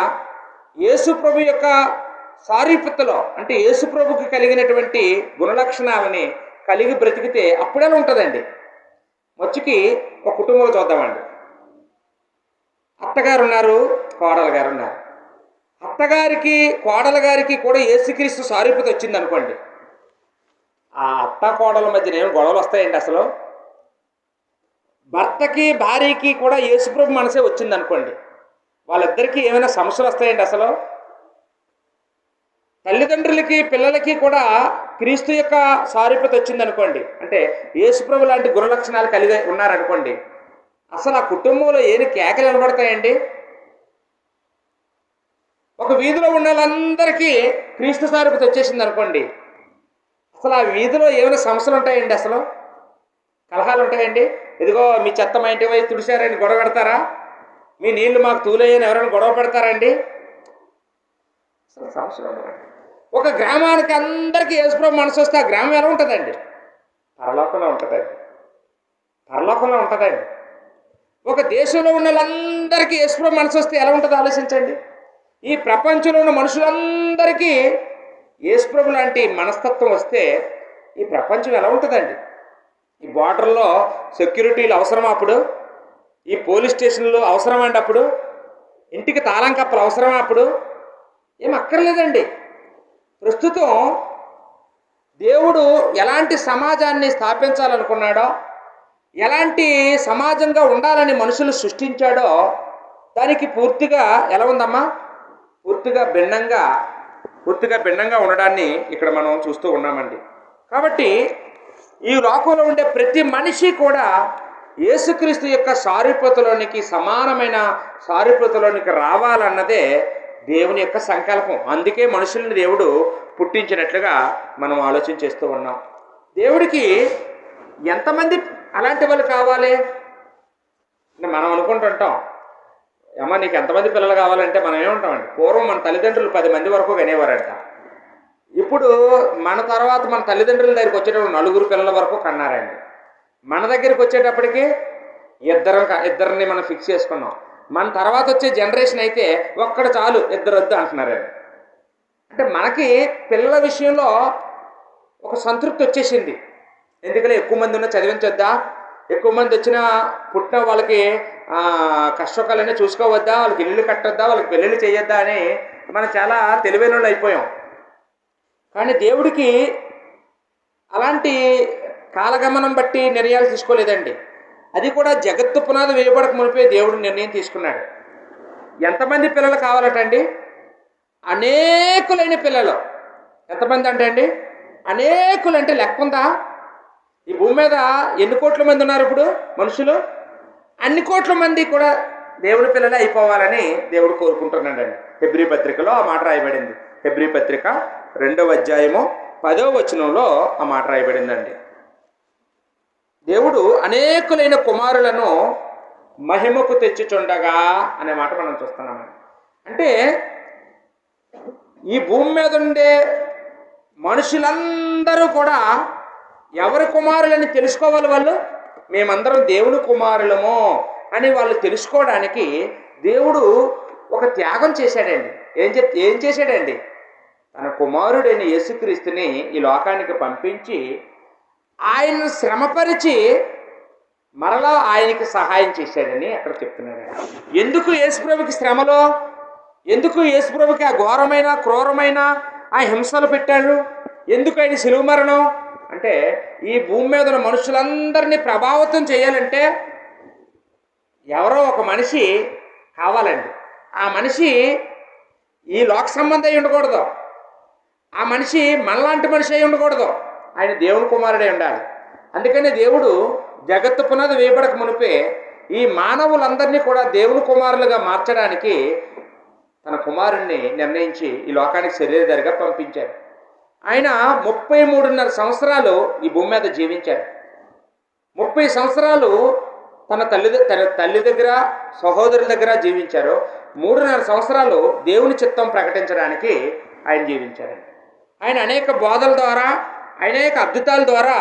యేసుప్రభు యొక్క సారూప్యతలో, అంటే యేసుప్రభుకి కలిగినటువంటి గుణలక్షణాలని కలిగి బ్రతికితే అప్పుడేలా ఉంటుందండి. వచ్చుకి ఒక కుటుంబంలో చూద్దామండి. అత్తగారు ఉన్నారు, కోడలు గారు ఉన్నారు. అత్తగారికి కోడల గారికి కూడా యేసుక్రీస్తు సారూప్యత వచ్చింది అనుకోండి, ఆ అత్త కోడల మధ్యన ఏమి గొడవలు వస్తాయండి? అసలు భర్తకి భార్యకి కూడా యేసుప్రభు మనసే వచ్చింది అనుకోండి, వాళ్ళిద్దరికీ ఏమైనా సమస్యలు వస్తాయండి? అసలు తల్లిదండ్రులకి పిల్లలకి కూడా క్రీస్తు యొక్క సారూప్యత వచ్చింది అనుకోండి, అంటే యేసుప్రభు లాంటి గుణలక్షణాలు కలిగి ఉన్నారనుకోండి, అసలు ఆ కుటుంబంలో ఏమి కేకలు నిలబడతాయండి? ఒక వీధిలో ఉన్న వాళ్ళందరికీ క్రీస్తు సారూప్యత వచ్చేసింది అనుకోండి, అసలు ఆ వీధిలో ఏమైనా సమస్యలు ఉంటాయండి? అసలు కలహాలు ఉంటాయండి? ఇదిగో మీ చెత్త మా ఇంటి వైపు తుడిచారని గొడవ పెడతారా? మీ నీళ్లు మాకు తూలేయని ఎవరైనా గొడవ పెడతారండి? అసలు సమస్యలు ఉండవండి. ఒక గ్రామానికి అందరికీ యేసుప్రభు మనసు వస్తే ఆ గ్రామం ఎలా ఉంటుందండి? పరలోకంలో ఉంటుందండి. పరలోకంలో ఉంటుందండి. ఒక దేశంలో ఉన్న వాళ్ళందరికీ యేసుప్రభు మనసు వస్తే ఎలా ఉంటుందో ఆలోచించండి. ఈ ప్రపంచంలో ఉన్న మనుషులందరికీ యేసుప్రభు లాంటి మనస్తత్వం వస్తే ఈ ప్రపంచం ఎలా ఉంటుందండి? ఈ బార్డర్లో సెక్యూరిటీలు అవసరమా అప్పుడు? ఈ పోలీస్ స్టేషన్లు అవసరమా అండి అప్పుడు? ఇంటికి తాళం కప్పలు అవసరమా అప్పుడు? ఏం అక్కర్లేదండి. ప్రస్తుతం దేవుడు ఎలాంటి సమాజాన్ని స్థాపించాలనుకున్నాడో, ఎలాంటి సమాజంగా ఉండాలని మనుషులు సృష్టించాడో దానికి పూర్తిగా ఎలా ఉందమ్మా? పూర్తిగా భిన్నంగా ఉండడాన్ని ఇక్కడ మనం చూస్తూ ఉన్నామండి. కాబట్టి ఈ లోకంలో ఉండే ప్రతి మనిషి కూడా యేసుక్రీస్తు యొక్క సారూప్యతలోనికి, సమానమైన సారూప్యతలోనికి రావాలన్నదే దేవుని యొక్క సంకల్పం. అందుకే మనుషుల్ని దేవుడు పుట్టించినట్లుగా మనం ఆలోచన చేస్తూ ఉన్నాం. దేవుడికి ఎంతమంది అలాంటి వాళ్ళు కావాలి అంటే మనం అనుకుంటుంటాం, అమ్మ నీకు ఎంతమంది పిల్లలు కావాలంటే మనం ఏముంటామండి? పూర్వం మన తల్లిదండ్రులు 10 మంది వరకు కనేవారంట. ఇప్పుడు మన తర్వాత మన తల్లిదండ్రుల దగ్గరికి వచ్చేటప్పుడు 4 పిల్లల వరకు కన్నారండి. మన దగ్గరికి వచ్చేటప్పటికి ఇద్దరిని మనం ఫిక్స్ చేసుకున్నాం. మన తర్వాత వచ్చే జనరేషన్ అయితే ఒక్కడు చాలు, 2 వద్దు అంటున్నారండి. అంటే మనకి పిల్లల విషయంలో ఒక సంతృప్తి వచ్చేసింది. ఎందుకంటే ఎక్కువ మంది ఉన్న చదివించొద్దా, ఎక్కువ మంది వచ్చిన పుట్టిన వాళ్ళకి కష్టకాలనే చూసుకోవద్దా, వాళ్ళకి ఇల్లు కట్టొద్దా, వాళ్ళకి పెళ్ళిళ్ళు చేయొద్దా అని మనం చాలా తెలివైన వాళ్ళు అయిపోయాం. కానీ దేవుడికి అలాంటి కాలగమనం బట్టి నిర్ణయాలు తీసుకోలేదండి. అది కూడా జగత్తు పునాది వేయబడక మునిపే దేవుడు నిర్ణయం తీసుకున్నాడు. ఎంతమంది పిల్లలు కావాలటండి? అనేకులైన పిల్లలు. ఎంతమంది అంటే అండి? అనేకులు. అంటే లెక్క ఉందా? ఈ భూమి మీద ఎన్ని కోట్ల మంది ఉన్నారు ఇప్పుడు మనుషులు? అన్ని కోట్ల మంది కూడా దేవుడి పిల్లలే అయిపోవాలని దేవుడు కోరుకుంటున్నాడండి. హెబ్రీ పత్రికలో ఆ మాట రాయబడింది. హెబ్రీ పత్రిక 2వ అధ్యాయము 10వ వచనంలో ఆ మాట రాయబడిందండి. దేవుడు అనేకులైన కుమారులను మహిమకు తెచ్చుచుండగా అనే మాట మనం చూస్తున్నామండి. అంటే ఈ భూమి మీద ఉండే మనుషులందరూ కూడా ఎవరి కుమారులని తెలుసుకోవాలి. వాళ్ళు మేమందరం దేవుని కుమారులము అని వాళ్ళు తెలుసుకోవడానికి దేవుడు ఒక త్యాగం చేశాడండి. ఏం చేశాడండి? తన కుమారుడైన యేసుక్రీస్తుని ఈ లోకానికి పంపించి ఆయన్ను శ్రమపరిచి మరలా ఆయనకి సహాయం చేశాడని అక్కడ చెప్తున్నాడు. ఎందుకు యేసుప్రభుకి శ్రమలో, ఎందుకు యేసుప్రభుకి ఆ ఘోరమైన క్రూరమైన ఆ హింసలు పెట్టాడు? ఎందుకు ఆయన శిలువ మరణం అంటే ఈ భూమి మీద ఉన్న మనుషులందరినీ ప్రభావితం చేయాలంటే ఎవరో ఒక మనిషి కావాలండి. ఆ మనిషి ఈ లోక సంబంధం అయి ఉండకూడదు. ఆ మనిషి మనలాంటి మనిషి అయి ఉండకూడదు. ఆయన దేవుని కుమారుడే ఉండాలి. అందుకని దేవుడు జగత్తు పునాది వేయబడక మునిపే ఈ మానవులందరినీ కూడా దేవుని కుమారులుగా మార్చడానికి తన కుమారుణ్ణి నిర్ణయించి ఈ లోకానికి శరీరధారిగా పంపించారు. ఆయన 33.5 సంవత్సరాలు ఈ భూమి మీద జీవించారు. 30 సంవత్సరాలు తన తల్లి దగ్గర, సహోదరుల దగ్గర జీవించారు. 3.5 సంవత్సరాలు దేవుని చిత్తం ప్రకటించడానికి ఆయన జీవించారండి. ఆయన అనేక బోధల ద్వారా, అనేక అద్భుతాల ద్వారా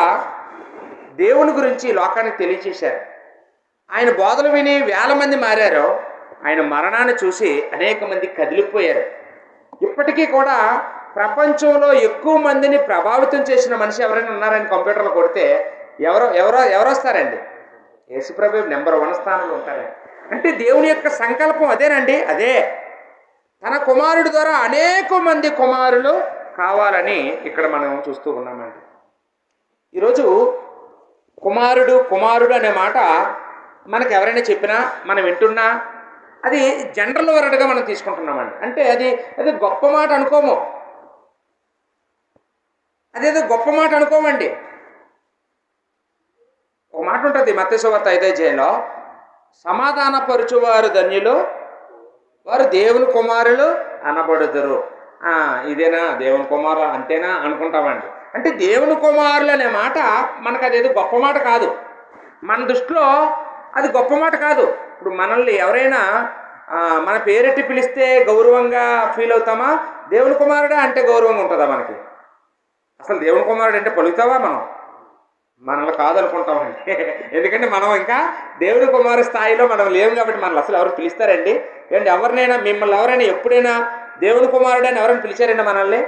దేవుని గురించి లోకానికి తెలియచేశారు. ఆయన బోధలు విని వేల మంది మారారు. ఆయన మరణాన్ని చూసి అనేక మంది కదిలిపోయారు. ఇప్పటికీ కూడా ప్రపంచంలో ఎక్కువ మందిని ప్రభావితం చేసిన మనిషి ఎవరైనా ఉన్నారని కంప్యూటర్లో కొడితే ఎవరు వస్తారండి? యేసుప్రభు నెంబర్ 1 స్థానంలో ఉంటారండి. అంటే దేవుని యొక్క సంకల్పం అదేనండి. అదే తన కుమారుడి ద్వారా అనేక మంది కుమారులు కావాలని ఇక్కడ మనం చూస్తూ ఉన్నామండి. ఈరోజు కుమారుడు అనే మాట మనకు ఎవరైనా చెప్పినా మనం వింటున్నా అది జనరల్ వర్డ్గా మనం తీసుకుంటున్నామండి. అంటే అది గొప్ప మాట అనుకోము. అదేదో గొప్ప మాట అనుకోమండి. ఒక మాట ఉంటుంది మత్తయి సువార్త 5వ అధ్యాయంలో, సమాధానపరచువారు ధన్యులు, వారు దేవుని కుమారులు అనబడుదురు. ఇదేనా దేవుని కుమారులు అంతేనా అనుకుంటామండి. అంటే దేవుని కుమారులు అనే మాట మనకు అదేదో గొప్ప మాట కాదు. మన దృష్టిలో అది గొప్ప మాట కాదు. ఇప్పుడు మనల్ని ఎవరైనా మన పేరెట్టి పిలిస్తే గౌరవంగా ఫీల్ అవుతామా? దేవుని కుమారుడా అంటే గౌరవంగా ఉంటుందా మనకి? అసలు దేవుని కుమారుడు అంటే పలుకుతావా మనం? మనల్ని కాదనుకుంటామండి. ఎందుకంటే మనం ఇంకా దేవుని కుమారు స్థాయిలో మనం లేవు కాబట్టి మనల్ని అసలు ఎవరు పిలుస్తారండి? ఏంటి ఎవరినైనా మిమ్మల్ని ఎవరైనా ఎప్పుడైనా దేవుని కుమారుడు అని ఎవరైనా పిలిచారండి మనల్ని?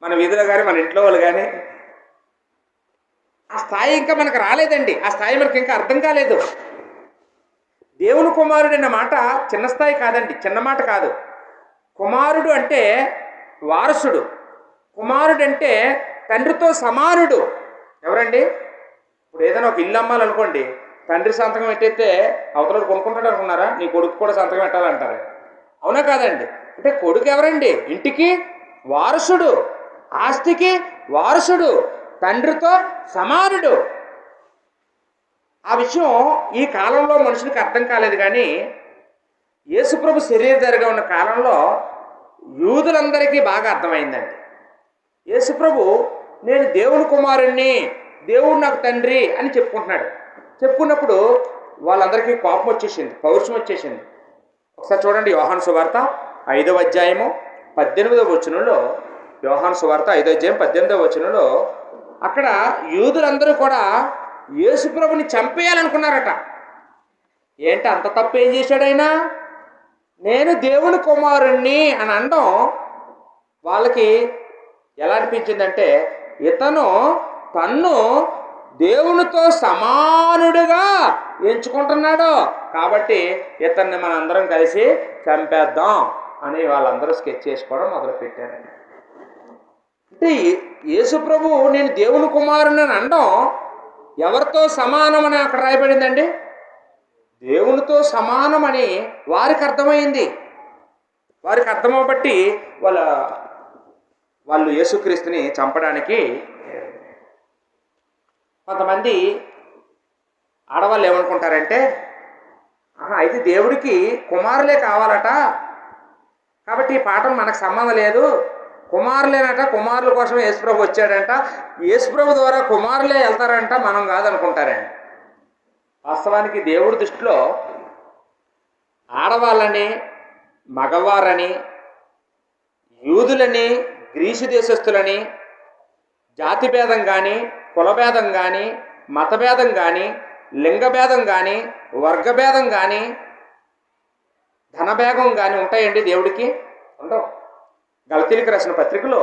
మన వీధిలో కానీ మన ఇంట్లో వాళ్ళు కానీ? ఆ స్థాయి ఇంకా మనకు రాలేదండి. ఆ స్థాయి మనకి ఇంకా అర్థం కాలేదు. దేవుని కుమారుడు అన్న మాట చిన్న స్థాయి కాదండి, చిన్న మాట కాదు. కుమారుడు అంటే వారసుడు. కుమారుడు అంటే తండ్రితో సమానుడు. ఎవరండి? ఇప్పుడు ఏదైనా ఒక ఇల్లు అమ్మాలనుకోండి, తండ్రి సంతకం పెట్టేస్తే అవతల కొనుక్కుంటాడు అనుకున్నారా? నీ కొడుకు కూడా సంతకం పెట్టాలంటారు. అవునా కాదండి? అంటే కొడుకు ఎవరండి? ఇంటికి వారసుడు, ఆస్తికి వారసుడు, తండ్రితో సమానుడు. ఆ విషయం ఈ కాలంలో మనుషులకు అర్థం కాలేదు. కానీ యేసుప్రభు శరీరధారిగా ఉన్న కాలంలో యూదులందరికీ బాగా అర్థమైందండి. యేసుప్రభు నేను దేవుని కుమారుణ్ణి, దేవుడు నాకు తండ్రి అని చెప్పుకుంటున్నాడు. చెప్పుకున్నప్పుడు వాళ్ళందరికీ కోపం వచ్చేసింది, పౌరుషం వచ్చేసింది. ఒకసారి చూడండి, యోహాను సువార్త 5వ అధ్యాయము 18వ వచనంలో, యోహాను సువార్త 5వ అధ్యాయం 18వ వచనంలో అక్కడ యూదులందరూ కూడా యేసుప్రభుని చంపేయాలనుకున్నారట. ఏంటి అంత తప్పు ఏం చేశాడైనా? నేను దేవుని కుమారుణ్ణి అని అనడం వాళ్ళకి ఎలా అనిపించిందంటే, ఇతను తన్ను దేవునితో సమానుడిగా ఎంచుకుంటున్నాడు కాబట్టి ఇతన్ని మనందరం కలిసి చంపేద్దాం అని వాళ్ళందరూ స్కెచ్ చేసుకోవడం మొదలుపెట్టారండి. అంటే యేసుప్రభు నేను దేవుని కుమారుని అని అనడం ఎవరితో సమానమని అక్కడ రాయబడిందండి? దేవునితో సమానమని వారికి అర్థమైంది. వారికి అర్థమవబట్టి వాళ్ళు యేసుక్రీస్తుని చంపడానికి కొంతమంది ఆడవాళ్ళు ఏమనుకుంటారంటే, అయితే దేవుడికి కుమారులే కావాలట, కాబట్టి ఈ పాఠం మనకు సంబంధం లేదు, కుమారులేనట, కుమారుల కోసమే యేసుప్రభు వచ్చాడంట, యేసుప్రభు ద్వారా కుమారులే వెళ్తారంట, మనం కాదనుకుంటారండి. వాస్తవానికి దేవుడి దృష్టిలో ఆడవాళ్ళని, మగవారని, యూదులని, గ్రీసు దేశస్థులని, జాతిభేదం కానీ, కులభేదం కానీ, మతభేదం కానీ, లింగభేదం కానీ, వర్గభేదం కానీ, ధనభేదం కానీ ఉంటాయండి దేవుడికి? ఉండవు. గలతీయులకు రాసిన పత్రికలో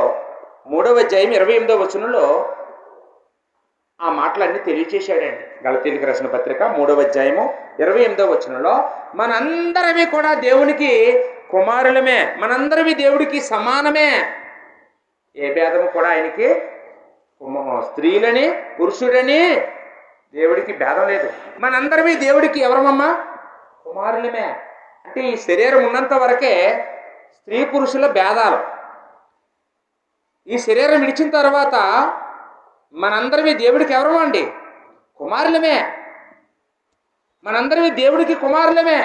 3వ అధ్యాయం 28వ వచనంలో ఆ మాటలన్నీ తెలియచేశాడండి. గలతీయులకు రాసిన పత్రిక 3వ అధ్యాయము 28వ వచనంలో మనందరమే కూడా దేవునికి కుమారులమే, మనందరమే దేవుడికి సమానమే, ఏ భేదము కూడా ఆయనకి స్త్రీలని పురుషుడని దేవుడికి భేదం లేదు. మనందరమే దేవుడికి ఎవరమమ్మా? కుమారులమే. అంటే ఈ శరీరం ఉన్నంత వరకే స్త్రీ పురుషుల భేదాలు. ఈ శరీరం విడిచిన తర్వాత మనందరమే దేవుడికి ఎవరమండి? కుమారులమే. మనందరమే దేవుడికి కుమారులమే.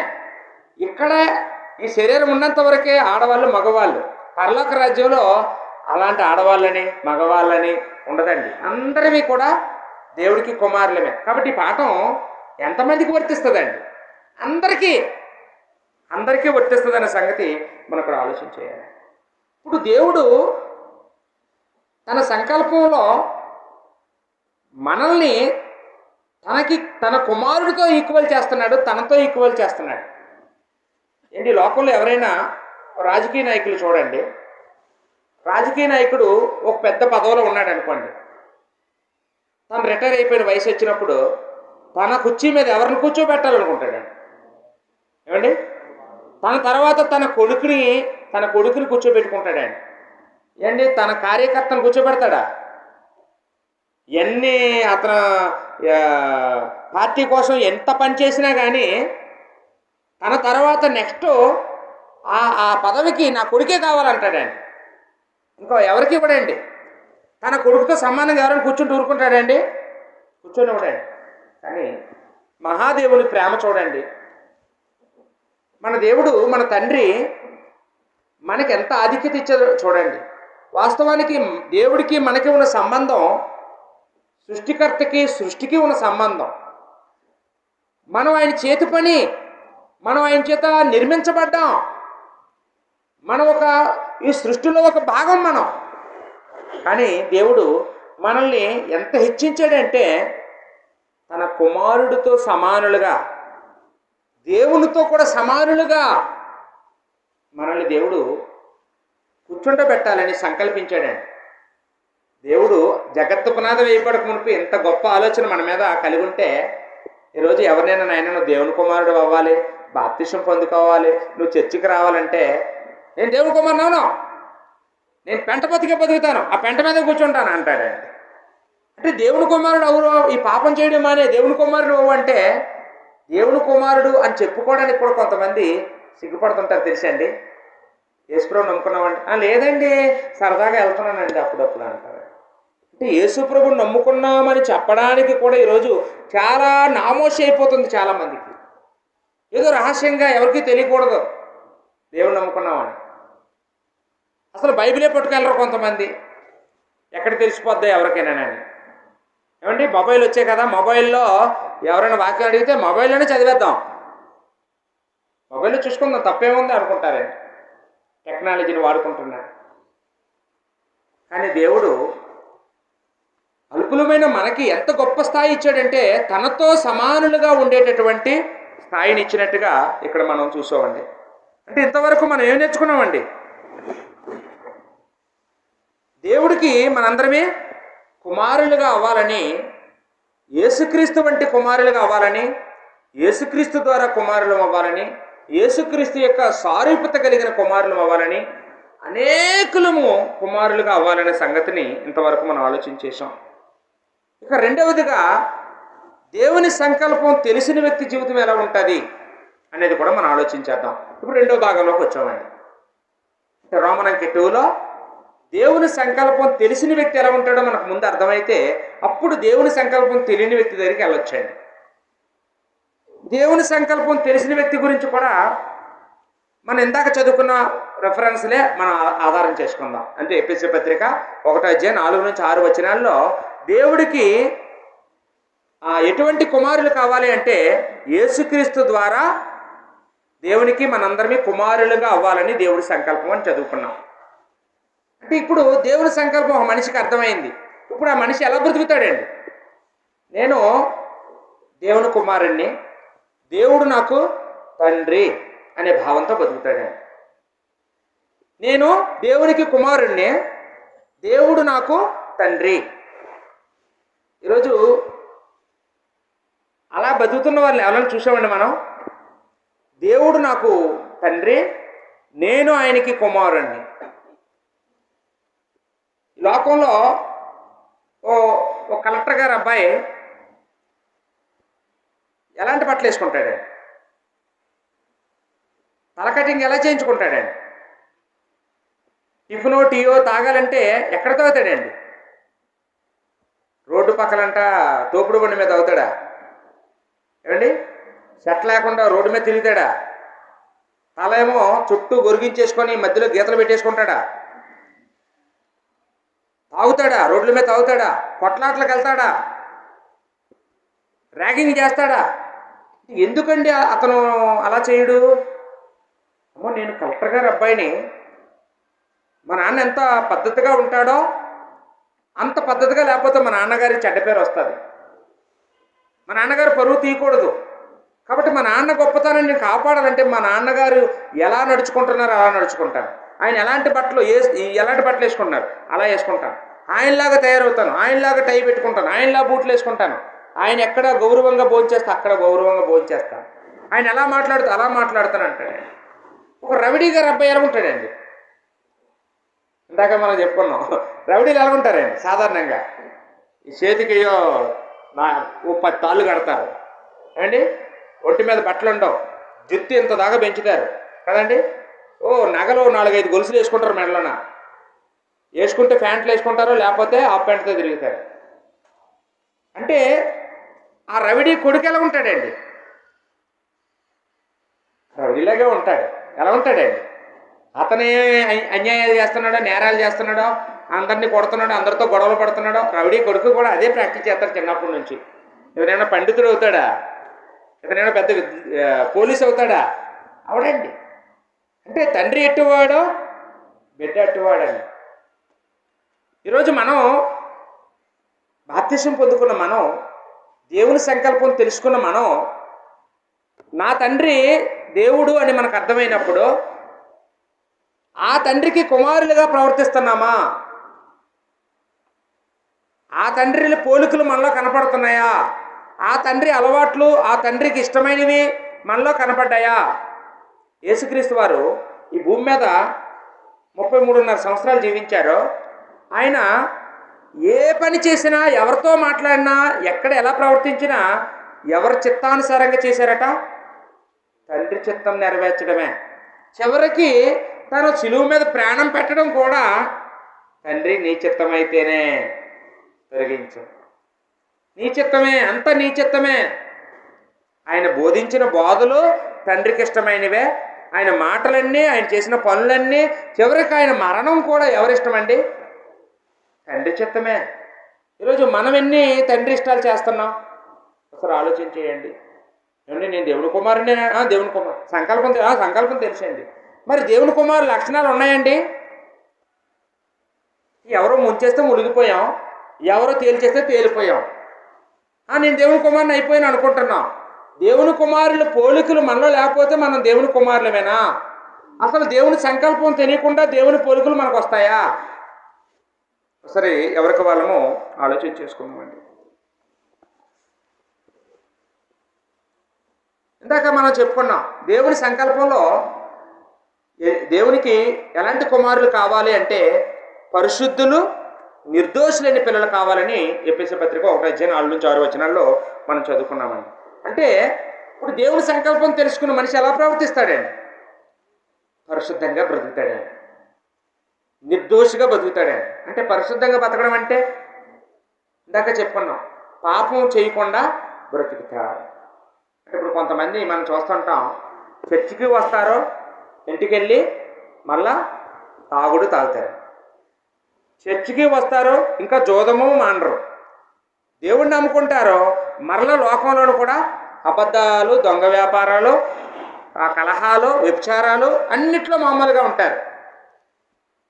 ఇక్కడ ఈ శరీరం ఉన్నంత వరకే ఆడవాళ్ళు, మగవాళ్ళు. పరలోక రాజ్యంలో అలాంటి ఆడవాళ్ళని మగవాళ్ళని ఉండదండి. అందరివి కూడా దేవుడికి కుమారులమే. కాబట్టి ఈ పాఠం ఎంతమందికి వర్తిస్తుందండి? అందరికీ వర్తిస్తుందనే సంగతి మనం ఇక్కడ ఆలోచన చేయాలి. ఇప్పుడు దేవుడు తన సంకల్పంలో మనల్ని తన కుమారుడితో ఈక్వల్ చేస్తున్నాడు, తనతో ఈక్వల్ చేస్తున్నాడు. ఏంటి లోకంలో ఎవరైనా రాజకీయ నాయకులు చూడండి, రాజకీయ నాయకుడు ఒక పెద్ద పదవిలో ఉన్నాడు అనుకోండి, తను రిటైర్ అయిపోయిన వయసు వచ్చినప్పుడు తన కుర్చీ మీద ఎవరిని కూర్చోబెట్టాలనుకుంటాడు ఏమండి? తన తర్వాత తన కొడుకుని కూర్చోబెట్టుకుంటాడండి. ఏంటి తన కార్యకర్తను కూర్చోబెడతాడా? ఎన్ని అతను పార్టీ కోసం ఎంత పని చేసినా కానీ తన తర్వాత నెక్స్ట్ ఆ పదవికి నా కొడుకే కావాలంటాడండి. ఇంకో ఎవరికి ఇవ్వడండి. తన కొడుకుతో సమానంగా ఎవరైనా కూర్చుంటూ ఊరుకుంటాడండి? కూర్చొని ఇవ్వడండి. కానీ మహాదేవుని ప్రేమ చూడండి. మన దేవుడు, మన తండ్రి మనకి ఎంత ఆధిక్యత ఇచ్చాడో చూడండి. వాస్తవానికి దేవుడికి మనకి ఉన్న సంబంధం సృష్టికర్తకి సృష్టికి ఉన్న సంబంధం. మనం ఆయన చేతి పని, మనం ఆయన చేత నిర్మించబడ్డాం, మనం ఈ సృష్టిలో ఒక భాగం మనం. కానీ దేవుడు మనల్ని ఎంత హెచ్చించాడంటే తన కుమారుడితో సమానులుగా, దేవునితో కూడా సమానులుగా మనల్ని దేవుడు కూర్చుండబెట్టాలని సంకల్పించాడండి. దేవుడు జగత్తు పునాది వేయబడక మునుపు ఎంత గొప్ప ఆలోచన మన మీద కలిగి ఉంటే, ఈరోజు ఎవరినైనా నాయన నువ్వు దేవుని కుమారుడు అవ్వాలి, బాప్తిసం పొందుకోవాలి, నువ్వు చర్చికి రావాలంటే నేను దేవుని కుమారుడు అవును, నేను పెంట బతుకుతాను, ఆ పెంట మీద కూర్చుంటాను అంటాడండి. అంటే దేవుని కుమారుడు అవును, ఈ పాపం చేయడం అనే దేవుని కుమారుడు అవ్వు అంటే దేవుని కుమారుడు అని చెప్పుకోవడానికి కూడా కొంతమంది సిగ్గుపడుతుంటారు తెలుసండి. యేసుప్రభు నమ్ముకున్నామండి, లేదండి సరదాగా వెళ్తున్నానండి అప్పుడప్పుడు అంటారు. అంటే యేసుప్రభుని నమ్ముకున్నామని చెప్పడానికి కూడా ఈరోజు చాలా నామోషి అయిపోతుంది చాలామందికి. ఏదో రహస్యంగా ఎవరికీ తెలియకూడదు దేవుని నమ్ముకున్నామని. అసలు బైబిలే పట్టుకెళ్ళరు కొంతమంది, ఎక్కడ తెలిసిపోద్దా ఎవరికైనానని. ఏమండి మొబైల్ వచ్చాయి కదా, మొబైల్లో ఎవరైనా వాక్యం అడిగితే మొబైల్లోనే చదివేద్దాం, మొబైల్లో చూసుకుందాం తప్పేముంది అనుకుంటారండి, టెక్నాలజీని వాడుకుంటున్నారు. కానీ దేవుడు అల్పులమైన మనకి ఎంత గొప్ప స్థాయి ఇచ్చాడంటే తనతో సమానులుగా ఉండేటటువంటి స్థాయిని ఇచ్చినట్టుగా ఇక్కడ మనం చూసామండి. అంటే ఇంతవరకు మనం ఏం నేర్చుకున్నామండి? దేవుడికి మనందరమే కుమారులుగా అవ్వాలని, యేసుక్రీస్తు వంటి కుమారులుగా అవ్వాలని, యేసుక్రీస్తు ద్వారా కుమారులు అవ్వాలని, యేసుక్రీస్తు యొక్క సారూప్యత కలిగిన కుమారులు అవ్వాలని, అనేకులము కుమారులుగా అవ్వాలనే సంగతిని ఇంతవరకు మనం ఆలోచించేసాం. ఇక రెండవదిగా దేవుని సంకల్పం తెలిసిన వ్యక్తి జీవితం ఎలా ఉంటుంది అనేది కూడా మనం ఆలోచించేద్దాం. ఇప్పుడు రెండో భాగంలోకి వచ్చామండి. రోమనంకి 2లో దేవుని సంకల్పం తెలిసిన వ్యక్తి ఎలా ఉంటాడో మనకు ముందు అర్థమైతే అప్పుడు దేవుని సంకల్పం తెలియని వ్యక్తి దగ్గరికి వెళ్ళొచ్చండి. దేవుని సంకల్పం తెలిసిన వ్యక్తి గురించి కూడా మనం ఇందాక చదువుకున్న రెఫరెన్స్లే మనం ఆధారం చేసుకుందాం. అంటే ఎఫెసీ పత్రిక 1:4-6 దేవుడికి ఎటువంటి కుమారులు కావాలి అంటే యేసుక్రీస్తు ద్వారా దేవునికి మనందరినీ కుమారులుగా అవ్వాలని దేవుడి సంకల్పం అని చదువుకున్నాం. అంటే ఇప్పుడు దేవుని సంకల్పం ఒక మనిషికి అర్థమైంది. ఇప్పుడు ఆ మనిషి ఎలా బ్రతుకుతాడండి? నేను దేవుని కుమారుణ్ణి, దేవుడు నాకు తండ్రి అనే భావంతో బతుకుతాడండి. నేను దేవునికి కుమారుణ్ణి, దేవుడు నాకు తండ్రి. ఈరోజు అలా బతుకుతున్న వాళ్ళని ఎవరైనా చూసామండి మనం? దేవుడు నాకు తండ్రి, నేను ఆయనకి కుమారుణ్ణి. లోకంలో ఓ కలెక్టర్ గారు అబ్బాయి ఎలాంటి బట్టలు వేసుకుంటాడండి? తల కటింగ్ ఎలా చేయించుకుంటాడండి? టిఫినో టీయో తాగాలంటే ఎక్కడ తాగుతాడండి? రోడ్డు పక్కలంట తోపుడు బండి మీద అవుతాడా? ఏమండి షర్ట్ లేకుండా రోడ్డు మీద తిరుగుతాడా? తల ఏమో చుట్టూ గొరిగించేసుకొని మధ్యలో గీతలు పెట్టేసుకుంటాడా? తాగుతాడా? రోడ్ల మీద తాగుతాడా? కొట్లాట్లకు వెళ్తాడా? ర్యాగింగ్ చేస్తాడా? ఎందుకండి అతను అలా చేయడు? అమ్మో నేను కలెక్టర్ గారి అబ్బాయిని, మా నాన్న ఎంత పద్ధతిగా ఉంటాడో అంత పద్ధతిగా లేకపోతే మా నాన్నగారికి చెడ్డ పేరు వస్తుంది, మా నాన్నగారు పరువు తీయకూడదు. కాబట్టి మా నాన్న గొప్పతనాన్ని నేను కాపాడాలంటే మా నాన్నగారు ఎలా నడుచుకుంటున్నారో అలా నడుచుకుంటాను. ఆయన ఎలాంటి బట్టలు వేసుకుంటున్నారు అలా వేసుకుంటాను. ఆయనలాగా తయారవుతాను, ఆయనలాగా టై పెట్టుకుంటాను, ఆయనలా బూట్లు వేసుకుంటాను. ఆయన ఎక్కడ గౌరవంగా భోంచేస్తా అక్కడ గౌరవంగా భోంచేస్తాను. ఆయన ఎలా మాట్లాడుతూ అలా మాట్లాడుతాను అంటాడండి. ఒక రవిడీ గారు అబ్బాయి ఎలా ఉంటాడండి? ఇందాక మనం చెప్పుకున్నాం, రవిడీలు ఎలా ఉంటారండి? సాధారణంగా ఈ చేతికి ఓ 10 తాళ్ళు కడతారు అండి, ఒంటి మీద బట్టలు ఉండవు, జుత్తు ఇంత దాకా పెంచుతారు కదండి. నగలు 4-5 గొలుసులు వేసుకుంటారు మెడలోన, వేసుకుంటే ప్యాంట్లు వేసుకుంటారు, లేకపోతే హాఫ్ ప్యాంట్తో తిరుగుతారు. అంటే ఆ రవిడీ కొడుకు ఎలా ఉంటాడండి? రవిడీలాగే ఉంటాడు. ఎలా ఉంటాడండి? అతనే అన్యాయాలు చేస్తున్నాడో, నేరాలు చేస్తున్నాడో, అందరినీ కొడుతున్నాడో, అందరితో గొడవలు పడుతున్నాడో, రౌడీ కొడుకు కూడా అదే ప్రాక్టీస్ చేస్తాడు చిన్నప్పటి నుంచి. ఎవరైనా పండితుడు అవుతాడా? ఎవరైనా పెద్ద పోలీసు అవుతాడా? అవడండి. అంటే తండ్రి ఎట్టువాడో బిడ్డ అట్టువాడండి. ఈరోజు మనం బాప్తిసం పొందుకున్న మనం, దేవుని సంకల్పం తెలుసుకున్న మనం, నా తండ్రి దేవుడు అని మనకు అర్థమైనప్పుడు ఆ తండ్రికి కుమారులుగా ప్రవర్తిస్తున్నామా? ఆ తండ్రి పోలికలు మనలో కనపడుతున్నాయా? ఆ తండ్రి అలవాట్లు, ఆ తండ్రికి ఇష్టమైనవి మనలో కనపడ్డాయా? యేసుక్రీస్తు వారు ఈ భూమి మీద 33.5 సంవత్సరాలు జీవించారో, ఆయన ఏ పని చేసినా, ఎవరితో మాట్లాడినా, ఎక్కడ ఎలా ప్రవర్తించినా ఎవరి చిత్తానుసారంగా చేశారట? తండ్రి చిత్తం నెరవేర్చడమే. చివరికి తను శిలువ మీద ప్రాణం పెట్టడం కూడా, తండ్రి నీ చిత్తమైతేనే తొలగించు, నీ చిత్తమే, అంత నీ చిత్తమే. ఆయన బోధించిన బోధలు తండ్రికి ఇష్టమైనవే. ఆయన మాటలన్నీ, ఆయన చేసిన పనులన్నీ, చివరికి ఆయన మరణం కూడా ఎవరిష్టమండి? తండ్రి చిత్తమే. ఈరోజు మనం ఎన్ని తండ్రి ఇష్టాలు చేస్తున్నాం? ఒకసారి ఆలోచించేయండి. ఏమండి, నేను దేవుని కుమారుని, దేవుని కుమారు సంకల్పం తెలుసండి. మరి దేవుని కుమారు లక్షణాలు ఉన్నాయండి? ఎవరో ముంచేస్తే మునిగిపోయాం, ఎవరో తేల్చేస్తే తేలిపోయాం. నేను దేవుని కుమారుని అయిపోయాను అనుకుంటున్నాం. దేవుని కుమారుల పోలికలు మనలో లేకపోతే మనం దేవుని కుమారులమేనా? అసలు దేవుని సంకల్పం తెలియకుండా దేవుని పోలికలు మనకు వస్తాయా? సరే, ఎవరికి వాళ్ళము ఆలోచన చేసుకుందామండి. ఇందాక మనం చెప్పుకున్నాం, దేవుని సంకల్పంలో దేవునికి ఎలాంటి కుమారులు కావాలి అంటే పరిశుద్ధులు, నిర్దోషులైన పిల్లలు కావాలని ఎఫెసీ పత్రిక 1:4-6 మనం చదువుకున్నామండి. అంటే ఇప్పుడు దేవుని సంకల్పం తెలుసుకున్న మనిషి ఎలా ప్రవర్తిస్తాడండి? పరిశుద్ధంగా బ్రతుకుతాడండి, నిర్దోషిగా బ్రతుకుతాడండి. అంటే పరిశుద్ధంగా బతకడం అంటే ఇందాక చెప్పుకున్నాం, పాపం చేయకుండా బ్రతుకుతాడు. ఇప్పుడు కొంతమంది మనం చూస్తుంటాం, చర్చికి వస్తారో, ఇంటికి వెళ్ళి మళ్ళా తాగుతారు. చర్చికి వస్తారో, ఇంకా జోదము మానరు. దేవుణ్ణి నమ్ముకుంటారో, మరలా లోకంలోనూ కూడా అబద్ధాలు, దొంగ వ్యాపారాలు, కలహాలు, వ్యభిచారాలు అన్నిట్లో మామూలుగా ఉంటారు.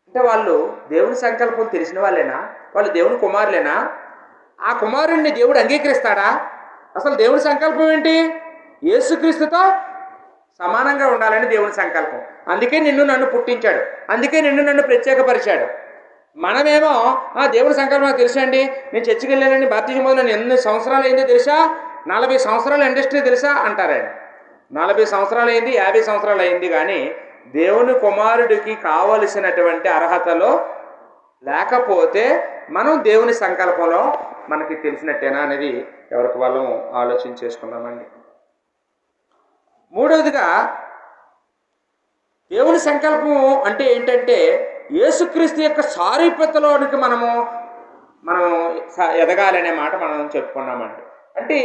అంటే వాళ్ళు దేవుని సంకల్పం తెలిసిన వాళ్ళేనా? వాళ్ళు దేవుని కుమారులేనా? ఆ కుమారుణ్ణి దేవుడు అంగీకరిస్తాడా? అసలు దేవుని సంకల్పం ఏంటి? యేసుక్రీస్తుతో సమానంగా ఉండాలని దేవుని సంకల్పం. అందుకే నిన్ను నన్ను పుట్టించాడు, అందుకే నన్ను ప్రత్యేకపరిచాడు. మనమేమో దేవుని సంకల్పం తెలుసండి, నేను చర్చికి వెళ్ళానండి, బాప్తిజం మొదలు ఎన్ని సంవత్సరాలు అయిందో తెలుసా, 40 సంవత్సరాల ఇండస్ట్రీ తెలుసా అంటారండి. 40 సంవత్సరాలు అయింది, 50 సంవత్సరాలు అయింది, కానీ దేవుని కుమారుడికి కావలసినటువంటి అర్హతలో లేకపోతే మనం దేవుని సంకల్పంలో మనకి తెలిసినట్టేనా అనేది ఎవరికి వాళ్ళం ఆలోచన చేసుకుందామండి. మూడవదిగా, దేవుని సంకల్పం అంటే ఏంటంటే యేసుక్రీస్తు యొక్క సారూప్యతలోనికి మనం ఎదగాలనే మాట మనం చెప్పుకున్నామండి. అంటే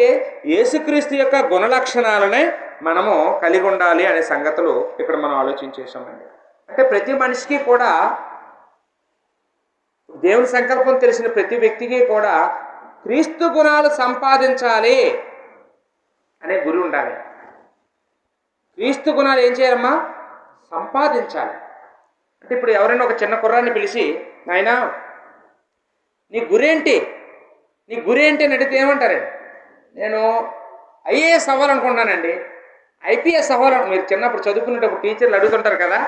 యేసుక్రీస్తు యొక్క గుణలక్షణాలనే మనము కలిగి ఉండాలి అనే సంగతులు ఇక్కడ మనం ఆలోచించేసామండి. అంటే ప్రతి మనిషికి కూడా, దేవుని సంకల్పం తెలిసిన ప్రతి వ్యక్తికి కూడా క్రీస్తు గుణాలు సంపాదించాలి అనే గురి ఉండాలి. క్రీస్తు గుణాలు ఏం చేయాలమ్మా? సంపాదించాలి. అంటే ఇప్పుడు ఎవరైనా ఒక చిన్న కుర్రాన్ని పిలిచి, నాయనా నీ గురేంటి అని అడిగితే ఏమంటారండి? నేను ఐఏఎస్ అవ్వాలనుకుంటున్నానండి, ఐపీఎస్ అవ్వాలను. మీరు చిన్నప్పుడు చదువుకునేటప్పుడు టీచర్లు అడుగుతుంటారు కదా,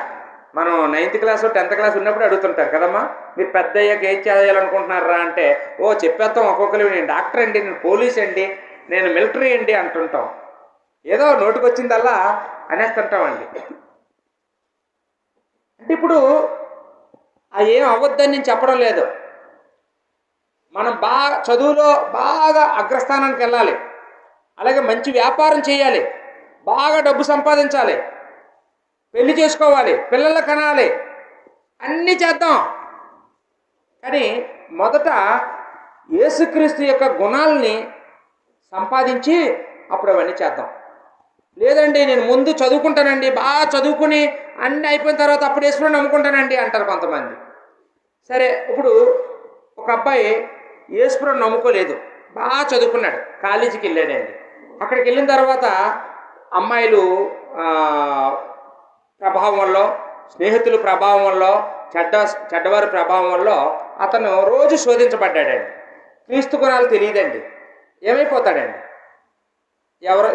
మనం 9th క్లాస్ 10th క్లాస్ ఉన్నప్పుడు అడుగుతుంటారు కదమ్మా, మీరు పెద్ద అయ్యాక ఏం చేయాలనుకుంటున్నారా అంటే, చెప్పేస్తాం ఒక్కొక్కరు, నేను డాక్టర్ అండి, నేను పోలీస్ అండి, నేను మిలిటరీ అండి అంటుంటాం. ఏదో నోటికి వచ్చిందల్లా అనేస్తుంటామండి. అంటే ఇప్పుడు ఏం అవ్వద్దని నేను చెప్పడం లేదు. మనం చదువులో బాగా అగ్రస్థానానికి వెళ్ళాలి, అలాగే మంచి వ్యాపారం చేయాలి, బాగా డబ్బు సంపాదించాలి, పెళ్లి చేసుకోవాలి, పిల్లలు కనాలి, అన్నీ చేద్దాం. కానీ మొదట యేసుక్రీస్తు యొక్క గుణాలని సంపాదించి అప్పుడు అవన్నీ చేద్దాం. లేదండి నేను ముందు చదువుకుంటానండి, బాగా చదువుకుని అన్నీ అయిపోయిన తర్వాత అప్పుడు యేసుప్రభుని నమ్ముకుంటానండి అంటారు కొంతమంది. సరే, ఇప్పుడు ఒక అబ్బాయి యేసుప్రభుని నమ్ముకోలేదు, బాగా చదువుకున్నాడు, కాలేజీకి వెళ్ళాడండి. అక్కడికి వెళ్ళిన తర్వాత అమ్మాయిలు ప్రభావం వల్ల, స్నేహితుల ప్రభావం వల్ల, చెడ్డవారి ప్రభావం వల్ల అతను రోజు శోధించబడ్డాడండి. క్రీస్తు గుణాలు తెలియదండి, ఏమైపోతాడండి?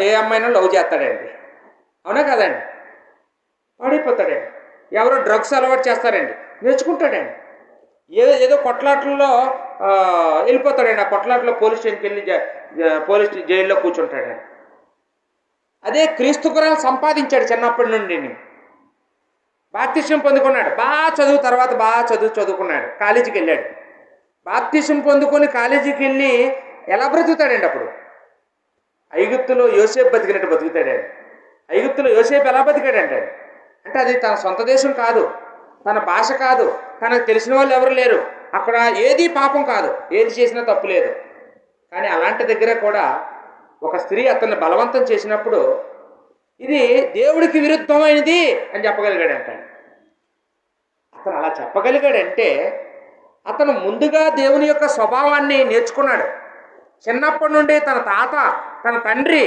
ఏ అమ్మాయినా లవ్ చేస్తాడండి, అవునా కదండి? పాడైపోతాడండి. ఎవరో డ్రగ్స్ అలవాటు చేస్తారండి, నేర్చుకుంటాడండి. ఏదో కొట్లాట్లలో వెళ్ళిపోతాడండి. ఆ కొట్లాట్లో పోలీస్ స్టేషన్కి వెళ్ళి పోలీస్ జైల్లో కూర్చుంటాడండి. అదే క్రీస్తు గుణాలు సంపాదించాడు చిన్నప్పటి నుండి, బాప్తిస్మం పొందుకున్నాడు, బాగా చదువు, తర్వాత బాగా చదువుకున్నాడు, కాలేజీకి వెళ్ళాడు. బాప్తిస్మం పొందుకొని కాలేజీకి వెళ్ళి ఎలా బ్రతుకుతాడండి? అప్పుడు ఐగుప్తులో యోసేపు బతికినట్టు బతుకుతాడండి. ఐగుప్తులో యోసేపు ఎలా బతికాడంటే, అంటే అది తన సొంత దేశం కాదు, తన భాష కాదు, తనకు తెలిసిన వాళ్ళు ఎవరు లేరు, అక్కడ ఏది పాపం కాదు, ఏది చేసినా తప్పు లేదు. కానీ అలాంటి దగ్గర కూడా ఒక స్త్రీ అతన్ని బలవంతం చేసినప్పుడు ఇది దేవుడికి విరుద్ధమైనది అని చెప్పగలిగాడంట. అతను అలా చెప్పగలిగాడంటే అతను ముందుగా దేవుని యొక్క స్వభావాన్ని నేర్చుకున్నాడు. చిన్నప్పటి నుండి తన తాత, తన తండ్రి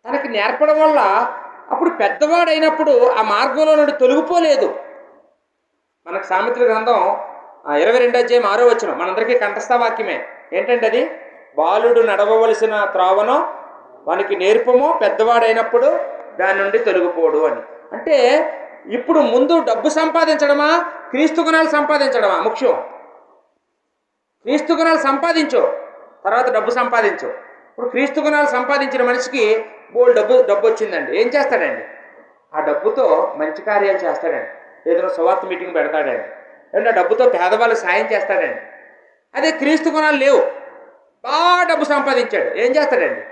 తనకి నేర్పడం వల్ల అప్పుడు పెద్దవాడైనప్పుడు ఆ మార్గంలో నుండి తొలగిపోలేదు. మనకు సామెతల గ్రంథం 22:6 మనందరికీ కంఠస్థ వాక్యమే. ఏంటంటే అది, బాలుడు నడవవలసిన త్రోవను వానికి నేర్పమో, పెద్దవాడైనప్పుడు దాని నుండి తొలగిపోడు అని. అంటే ఇప్పుడు ముందు డబ్బు సంపాదించడమా, క్రీస్తు గుణాలు సంపాదించడమా ముఖ్యం? క్రీస్తు గుణాలు సంపాదించు, తర్వాత డబ్బు సంపాదించు. ఇప్పుడు క్రీస్తు గుణాలు సంపాదించిన మనిషికి డబ్బు వచ్చిందండి, ఏం చేస్తాడండి? ఆ డబ్బుతో మంచి కార్యాలు చేస్తాడండి, ఏదైనా సువార్త మీటింగ్ పెడతాడండి, లేదంటే ఆ డబ్బుతో పేదవాళ్ళు సాయం చేస్తాడండి. అదే క్రీస్తు గుణాలు లేవు, బాగా డబ్బు సంపాదించాడు, ఏం చేస్తాడండి?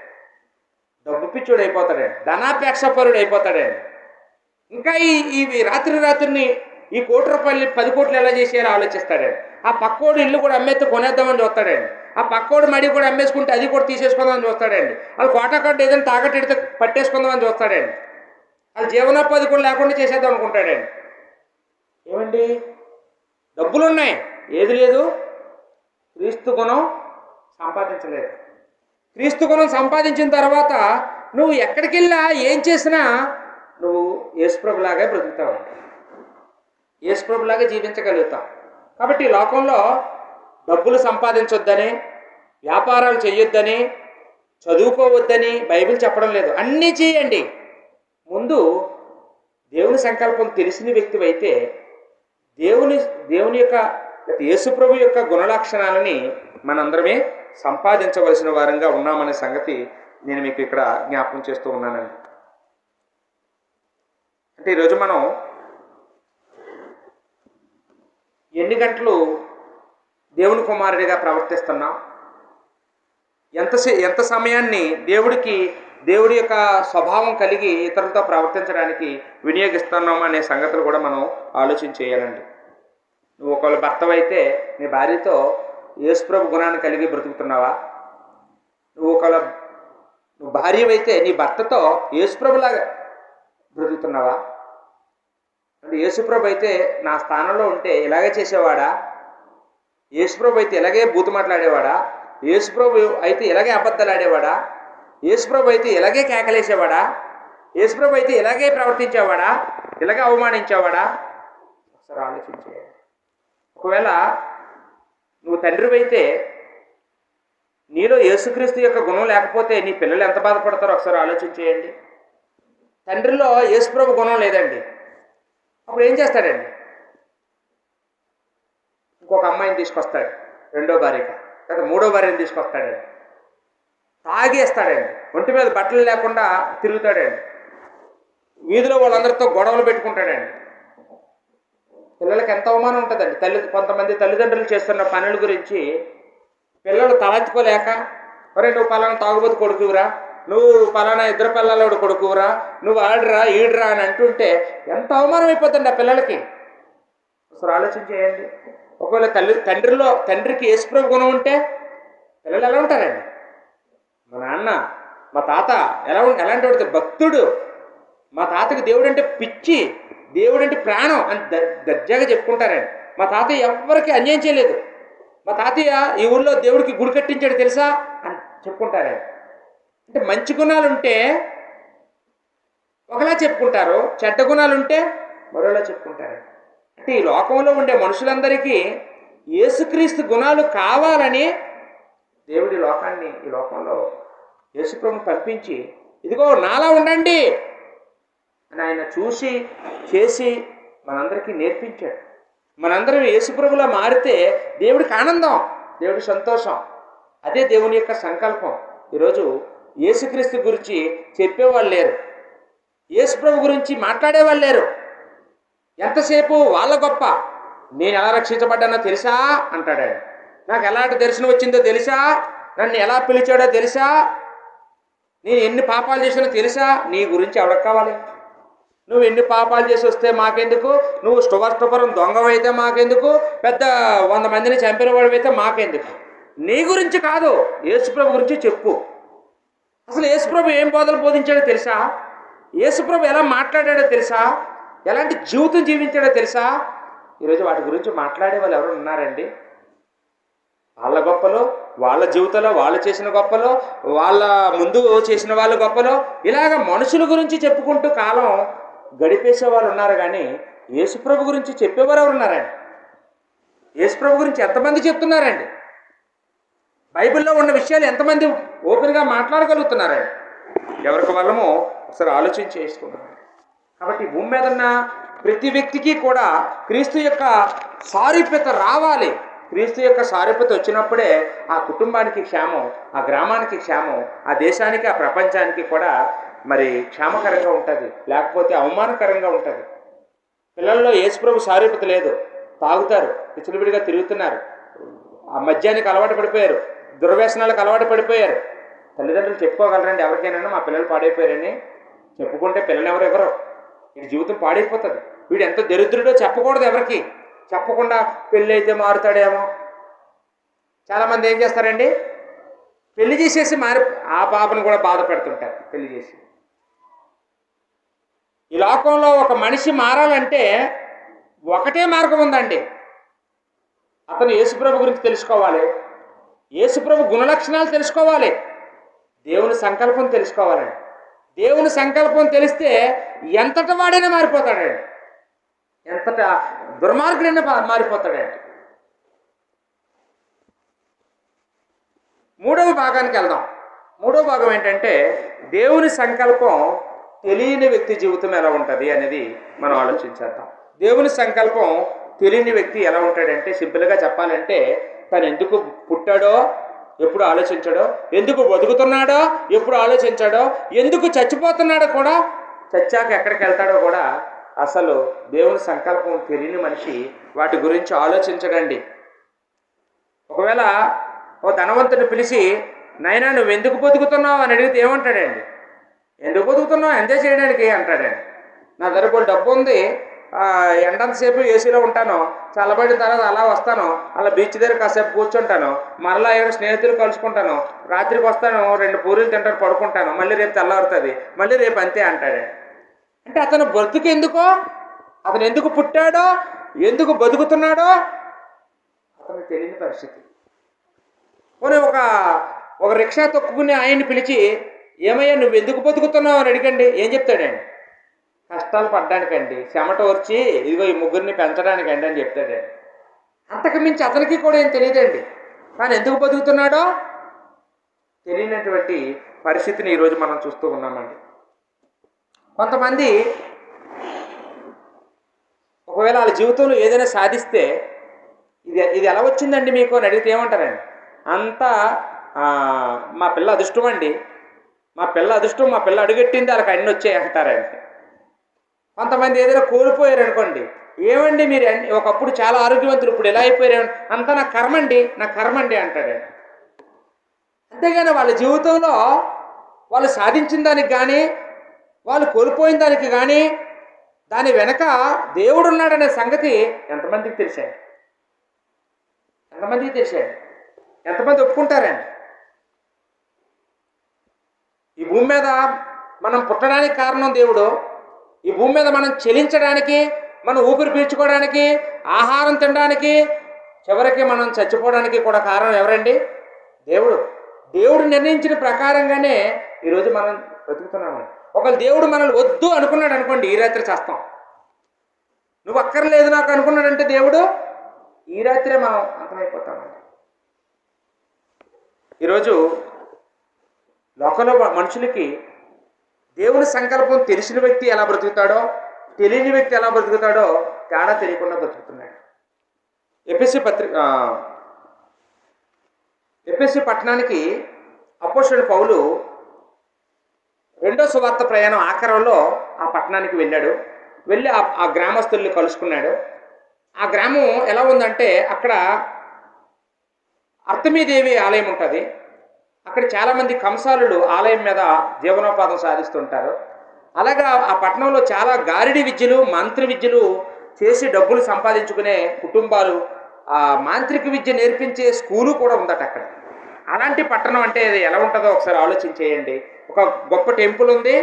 డబ్బు పిచ్చోడు అయిపోతాడండి, ధనాపేక్షపరుడు అయిపోతాడండి. ఇంకా ఈ రాత్రిని ఈ ₹1 10 కోట్లు ఎలా చేసేయాలో ఆలోచిస్తాడండి. ఆ పక్కోడు ఇల్లు కూడా అమ్మేస్తే కొనేద్దామని చూస్తాడండి. ఆ పక్కోడు మడి కూడా అమ్మేసుకుంటే అది కూడా తీసేసుకుందామని చూస్తాడండి. వాళ్ళు కోటాకట్టు ఏదైనా తాకట్టెడితే పట్టేసుకుందామని చూస్తాడండి. వాళ్ళు జీవనోపాధి కూడా లేకుండా చేసేద్దాం అనుకుంటాడండి. ఏమండి, డబ్బులు ఉన్నాయి, ఏది లేదు? క్రీస్తు గుణం సంపాదించలేదు. క్రీస్తు గుణం సంపాదించిన తర్వాత నువ్వు ఎక్కడికి వెళ్ళా ఏం చేసినా నువ్వు యేసుప్రభులాగే బ్రతుకుతావు, యేసుప్రభులాగే జీవించగలుగుతావు. కాబట్టి ఈ లోకంలో డబ్బులు సంపాదించొద్దని, వ్యాపారాలు చేయొద్దని, చదువుకోవద్దని బైబిల్ చెప్పడం లేదు. అన్నీ చేయండి. ముందు దేవుని సంకల్పం తెలిసిన వ్యక్తి అయితే దేవుని యొక్క యేసుప్రభు యొక్క గుణలక్షణాలని మనందరమే సంపాదించవలసిన వారంగా ఉన్నామనే సంగతి నేను మీకు ఇక్కడ జ్ఞాపకం చేస్తూ ఉన్నానండి. అంటే ఈరోజు మనం ఎన్ని గంటలు దేవుని కుమారుడిగా ప్రవర్తిస్తున్నాం, ఎంత సమయాన్ని దేవుడి యొక్క స్వభావం కలిగి ఇతరులతో ప్రవర్తించడానికి వినియోగిస్తున్నామా అనే సంగతులు కూడా మనం ఆలోచన చేయాలండి. నువ్వు ఒకవేళ భర్తవైతే నీ భార్యతో యేసుప్రభు గుణాన్ని కలిగి బ్రతుకుతున్నావా? నువ్వు భార్యవైతే నీ భర్తతో యేసుప్రభులాగా బ్రతుకుతున్నావా? అంటే యేసుప్రభు అయితే నా స్థానంలో ఉంటే ఇలాగే చేసేవాడా? యేసుప్రభు అయితే ఇలాగే బూతు మాట్లాడేవాడా? యేసుప్రభు అయితే ఇలాగే అబద్ధాలు ఆడేవాడా? యేసుప్రభు అయితే ఇలాగే కేకలేసేవాడా? యేసుప్రభు అయితే ఇలాగే ప్రవర్తించేవాడా? ఇలాగే అవమానించేవాడా? ఒకసారి ఆలోచించే. ఒకవేళ నువ్వు తండ్రివైతే నీలో యేసుక్రీస్తు యొక్క గుణం లేకపోతే నీ పిల్లలు ఎంత బాధపడతారో ఒకసారి ఆలోచించేయండి. తండ్రిలో యేసుప్రభు గుణం లేదండి, అప్పుడు ఏం చేస్తాడండి? ఇంకొక అమ్మాయిని తీసుకొస్తాడు, రెండో భార్యగా, లేదా మూడో భార్యని తీసుకొస్తాడండి, తాగేస్తాడండి, ఒంటి మీద బట్టలు లేకుండా తిరుగుతాడండి, వీధిలో వాళ్ళందరితో గొడవలు పెట్టుకుంటాడండి. పిల్లలకి ఎంత అవమానం ఉంటుందండి. కొంతమంది తల్లిదండ్రులు చేస్తున్న పనుల గురించి పిల్లలు తలెత్తుకోలేక, ఒరే నువ్వు పలానా తాగుబోతు కొడుకురా, నువ్వు పలానా ఇద్దరు పిల్లలు కొడుకురా, నువ్వు ఆడరా ఈడరా అని అంటుంటే ఎంత అవమానం అయిపోతుంది ఆ పిల్లలకి. ఒకసారి ఆలోచన చేయండి. ఒకవేళ తండ్రికి యేసుప్రభు గుణం ఉంటే పిల్లలు ఎలా ఉంటారండి? మా నాన్న మా తాత ఎలాంటి వాడితే భక్తుడు, మా తాతకి దేవుడు అంటే పిచ్చి, దేవుడు అంటే ప్రాణం అని దర్జాగా చెప్పుకుంటారండి. మా తాతయ్య ఎవరికి అన్యాయం చేయలేదు, మా తాతయ్య ఈ ఊళ్ళో దేవుడికి గుడి కట్టించాడు తెలుసా అని చెప్పుకుంటారండి. అంటే మంచి గుణాలు ఉంటే ఒకలా చెప్పుకుంటారు, చెడ్డ గుణాలు ఉంటే మరోలా చెప్పుకుంటారండి. అంటే ఈ లోకంలో ఉండే మనుషులందరికీ యేసుక్రీస్తు గుణాలు కావాలని దేవుడి ఈ లోకంలో యేసుప్రభుని పంపించి, ఇదిగో నాలా ఉండండి అని ఆయన చూసి చేసి మనందరికీ నేర్పించాడు. మనందరం యేసుప్రభులా మారితే దేవుడికి ఆనందం, దేవుడి సంతోషం. అదే దేవుని యొక్క సంకల్పం. ఈరోజు యేసుక్రీస్తు గురించి చెప్పేవాళ్ళు లేరు, యేసుప్రభు గురించి మాట్లాడేవాళ్ళు లేరు. ఎంతసేపు వాళ్ళ గొప్ప, నేను ఎలా రక్షించబడ్డానో తెలుసా అంటాడు ఆయన, నాకు ఎలాంటి దర్శనం వచ్చిందో తెలుసా, నన్ను ఎలా పిలిచాడో తెలుసా, నేను ఎన్ని పాపాలు చేసినో తెలుసా. నీ గురించి ఎవరికి కావాలి? నువ్వు ఎన్ని పాపాలు చేసి వస్తే మాకెందుకు, నువ్వు స్టువరం దొంగవైతే మాకెందుకు, పెద్ద 100 మందిని చంపిన వాడివైతే మాకెందుకు. నీ గురించి కాదు, యేసుప్రభు గురించి చెప్పు. అసలు యేసుప్రభు ఏం బోధలు బోధించాడో తెలుసా, యేసుప్రభు ఎలా మాట్లాడాడో తెలుసా, ఎలాంటి జీవితం జీవించాడో తెలుసా. ఈరోజు వాటి గురించి మాట్లాడే వాళ్ళు ఎవరు ఉన్నారండి? వాళ్ళ గొప్పలో, వాళ్ళ జీవితంలో వాళ్ళు చేసిన గొప్పలో, వాళ్ళ ముందు చేసిన వాళ్ళ గొప్పలో, ఇలాగ మనుషుల గురించి చెప్పుకుంటూ కాలం గడిపేసే వాళ్ళు ఉన్నారు. కానీ యేసుప్రభు గురించి చెప్పేవారు ఎవరు ఉన్నారండి? యేసుప్రభు గురించి ఎంతమంది చెప్తున్నారండి? బైబిల్లో ఉన్న విషయాలు ఎంతమంది ఓపెన్గా మాట్లాడగలుగుతున్నారండి? ఎవరికి వాళ్ళమో ఒకసారి ఆలోచన చేసుకున్నాం. కాబట్టి భూమి మీద ఉన్న ప్రతి వ్యక్తికి కూడా క్రీస్తు యొక్క సారూప్యత రావాలి. క్రీస్తు యొక్క సారూప్యత వచ్చినప్పుడే ఆ కుటుంబానికి క్షేమం, ఆ గ్రామానికి క్షేమం, ఆ దేశానికి, ఆ ప్రపంచానికి కూడా మరి క్షేమకరంగా ఉంటుంది, లేకపోతే అవమానకరంగా ఉంటుంది. పిల్లల్లో యేసుప్రభు సారూప్యత లేదు, తాగుతారు, విచ్చలవిడిగా తిరుగుతున్నారు, ఆ మద్యానికి అలవాటు పడిపోయారు, దుర్వ్యసనాలకు అలవాటు పడిపోయారు. తల్లిదండ్రులు చెప్పుకోగలరండి ఎవరికైనా మా పిల్లలు పాడైపోయారని? చెప్పుకుంటే పిల్లలు ఎవరెవరో వీడి జీవితం పాడైపోతుంది. వీడు ఎంత దరిద్రుడో చెప్పకూడదు ఎవరికి. చెప్పకుండా పెళ్ళి అయితే మారుతాడేమో. చాలామంది ఏం చేస్తారండి, పెళ్లి చేసేసి ఆ పాపను కూడా బాధ పెడుతుంటారు పెళ్లి చేసి. ఈ లోకంలో ఒక మనిషి మారాలంటే ఒకటే మార్గం ఉందండి. అతను యేసుప్రభు గురించి తెలుసుకోవాలి, యేసుప్రభు గుణలక్షణాలు తెలుసుకోవాలి, దేవుని సంకల్పం తెలుసుకోవాలండి. దేవుని సంకల్పం తెలిస్తే ఎంతటి వాడైనా మారిపోతాడండి, ఎంతట దుర్మార్గుడైనా మారిపోతాడండి. 3వ భాగానికి వెళ్దాం. 3వ భాగం ఏంటంటే దేవుని సంకల్పం తెలియని వ్యక్తి జీవితం ఎలా ఉంటుంది అనేది మనం ఆలోచించేద్దాం. దేవుని సంకల్పం తెలియని వ్యక్తి ఎలా ఉంటాడంటే, సింపుల్గా చెప్పాలంటే తను ఎందుకు పుట్టాడో ఎప్పుడు ఆలోచించాడో, ఎందుకు బతుకుతున్నాడో ఎప్పుడు ఆలోచించాడో, ఎందుకు చచ్చిపోతున్నాడో కూడా, చచ్చాక ఎక్కడికి వెళ్తాడో కూడా అసలు దేవుని సంకల్పం తెలియని మనిషి వాటి గురించి ఆలోచించడండి. ఒకవేళ ఓ ధనవంతుని పిలిచి, నాయనా నువ్వు ఎందుకు బతుకుతున్నావు అని అడిగితే ఏమంటాడండి? ఎందుకు బతుకుతున్నావు? ఎంజాయ్ చేయడానికి అంటాడండి. నా దగ్గర డబ్బు ఉంది, ఎండంతసేపు ఏసీలో ఉంటాను, చల్లబడిన తర్వాత అలా వస్తాను, అలా బీచ్ దగ్గర కాసేపు కూర్చుంటాను, మరలా ఏమైనా స్నేహితులు కలుసుకుంటాను, రాత్రికి వస్తాను, 2 పూరీలు తింటాను, పడుకుంటాను, మళ్ళీ రేపు తెల్లవారుతుంది, మళ్ళీ రేపు అంతే అంటాడు. అంటే అతను బ్రతుకు ఎందుకో, అతను ఎందుకు పుట్టాడో, ఎందుకు బతుకుతున్నాడో అతనికి తెలియని పరిస్థితి. పోనీ ఒక రిక్షా తొక్కుకునే ఆయన్ని పిలిచి, ఏమయ్యా నువ్వు ఎందుకు బతుకుతున్నావు అని అడిగండి, ఏం చెప్తాడండి? కష్టాలు పడ్డానికండి, చెమట వచ్చి ఇదిగో ఈ ముగ్గురిని పెంచడానికండి అని చెప్తాడండి. అంతకు మించి అతనికి కూడా ఏం తెలియదండి. కానీ ఎందుకు బతుకుతున్నాడో తెలియనటువంటి పరిస్థితిని ఈరోజు మనం చూస్తూ ఉన్నామండి. కొంతమంది ఒకవేళ వాళ్ళ జీవితంలో ఏదైనా సాధిస్తే ఇది ఎలా వచ్చిందండి మీకు అని అడిగితే ఏమంటారండి? అంతా మా పిల్ల అదృష్టం అండి, మా పిల్ల అదృష్టం, మా పిల్ల అడుగెట్టింది, వాళ్ళకి అన్నీ వచ్చాయి అంటారండి. కొంతమంది ఏదైనా కోల్పోయారు అనుకోండి, ఏమండి మీరు ఒకప్పుడు చాలా ఆరోగ్యవంతులు ఇప్పుడు ఎలా అయిపోయారు, అంతా నా కర్మండి అంటాడండి. అంతేగాని వాళ్ళ జీవితంలో వాళ్ళు సాధించిన దానికి కానీ, వాళ్ళు కోల్పోయిన దానికి కానీ, దాని వెనక దేవుడు ఉన్నాడనే సంగతి ఎంతమందికి తెలిసాడు? ఎంతమంది ఒప్పుకుంటారండి? ఈ భూమి మీద మనం పుట్టడానికి కారణం దేవుడు. ఈ భూమి మీద మనం చెలించడానికి, మనం ఊపిరి పీల్చుకోవడానికి, ఆహారం తినడానికి, చివరికి మనం చచ్చిపోవడానికి కూడా కారణం ఎవరండి? దేవుడు. దేవుడు నిర్ణయించిన ప్రకారంగానే ఈరోజు మనం బ్రతుకుతున్నామండి. ఒకవేళ దేవుడు మనల్ని వద్దు అనుకున్నాడు అనుకోండి, ఈ రాత్రి చేస్తాం. నువ్వు అక్కర్లేదు నాకు అనుకున్నాడంటే దేవుడు, ఈ రాత్రే మనం అంతమైపోతామండి. ఈరోజు లోకంలో మనుషులకి దేవుని సంకల్పం తెలిసిన వ్యక్తి ఎలా బ్రతుకుతాడో, తెలియని వ్యక్తి ఎలా బ్రతుకుతాడో తేడా తెలియకుండా బ్రతుకుతున్నాడు. ఎఫెసు పట్టణానికి అపోస్తలుడు పౌలు రెండో సువార్త ప్రయాణం ఆఖరంలో ఆ పట్టణానికి వెళ్ళాడు. వెళ్ళి ఆ గ్రామస్తుల్ని కలుసుకున్నాడు. ఆ గ్రామం ఎలా ఉందంటే, అక్కడ అర్తమీదేవి ఆలయం ఉంటుంది. అక్కడ చాలామంది కంసాలులు ఆలయం మీద జీవనోపాధం సాధిస్తుంటారు. అలాగా ఆ పట్టణంలో చాలా గారిడి విద్యలు, మంత్రి విద్యలు చేసి డబ్బులు సంపాదించుకునే కుటుంబాలు, ఆ మాంత్రిక విద్య నేర్పించే స్కూలు కూడా ఉందట అక్కడ. అలాంటి పట్టణం అంటే అది ఎలా ఉంటుందో ఒకసారి ఆలోచించేయండి. ఒక గొప్ప టెంపుల్ ఉంది.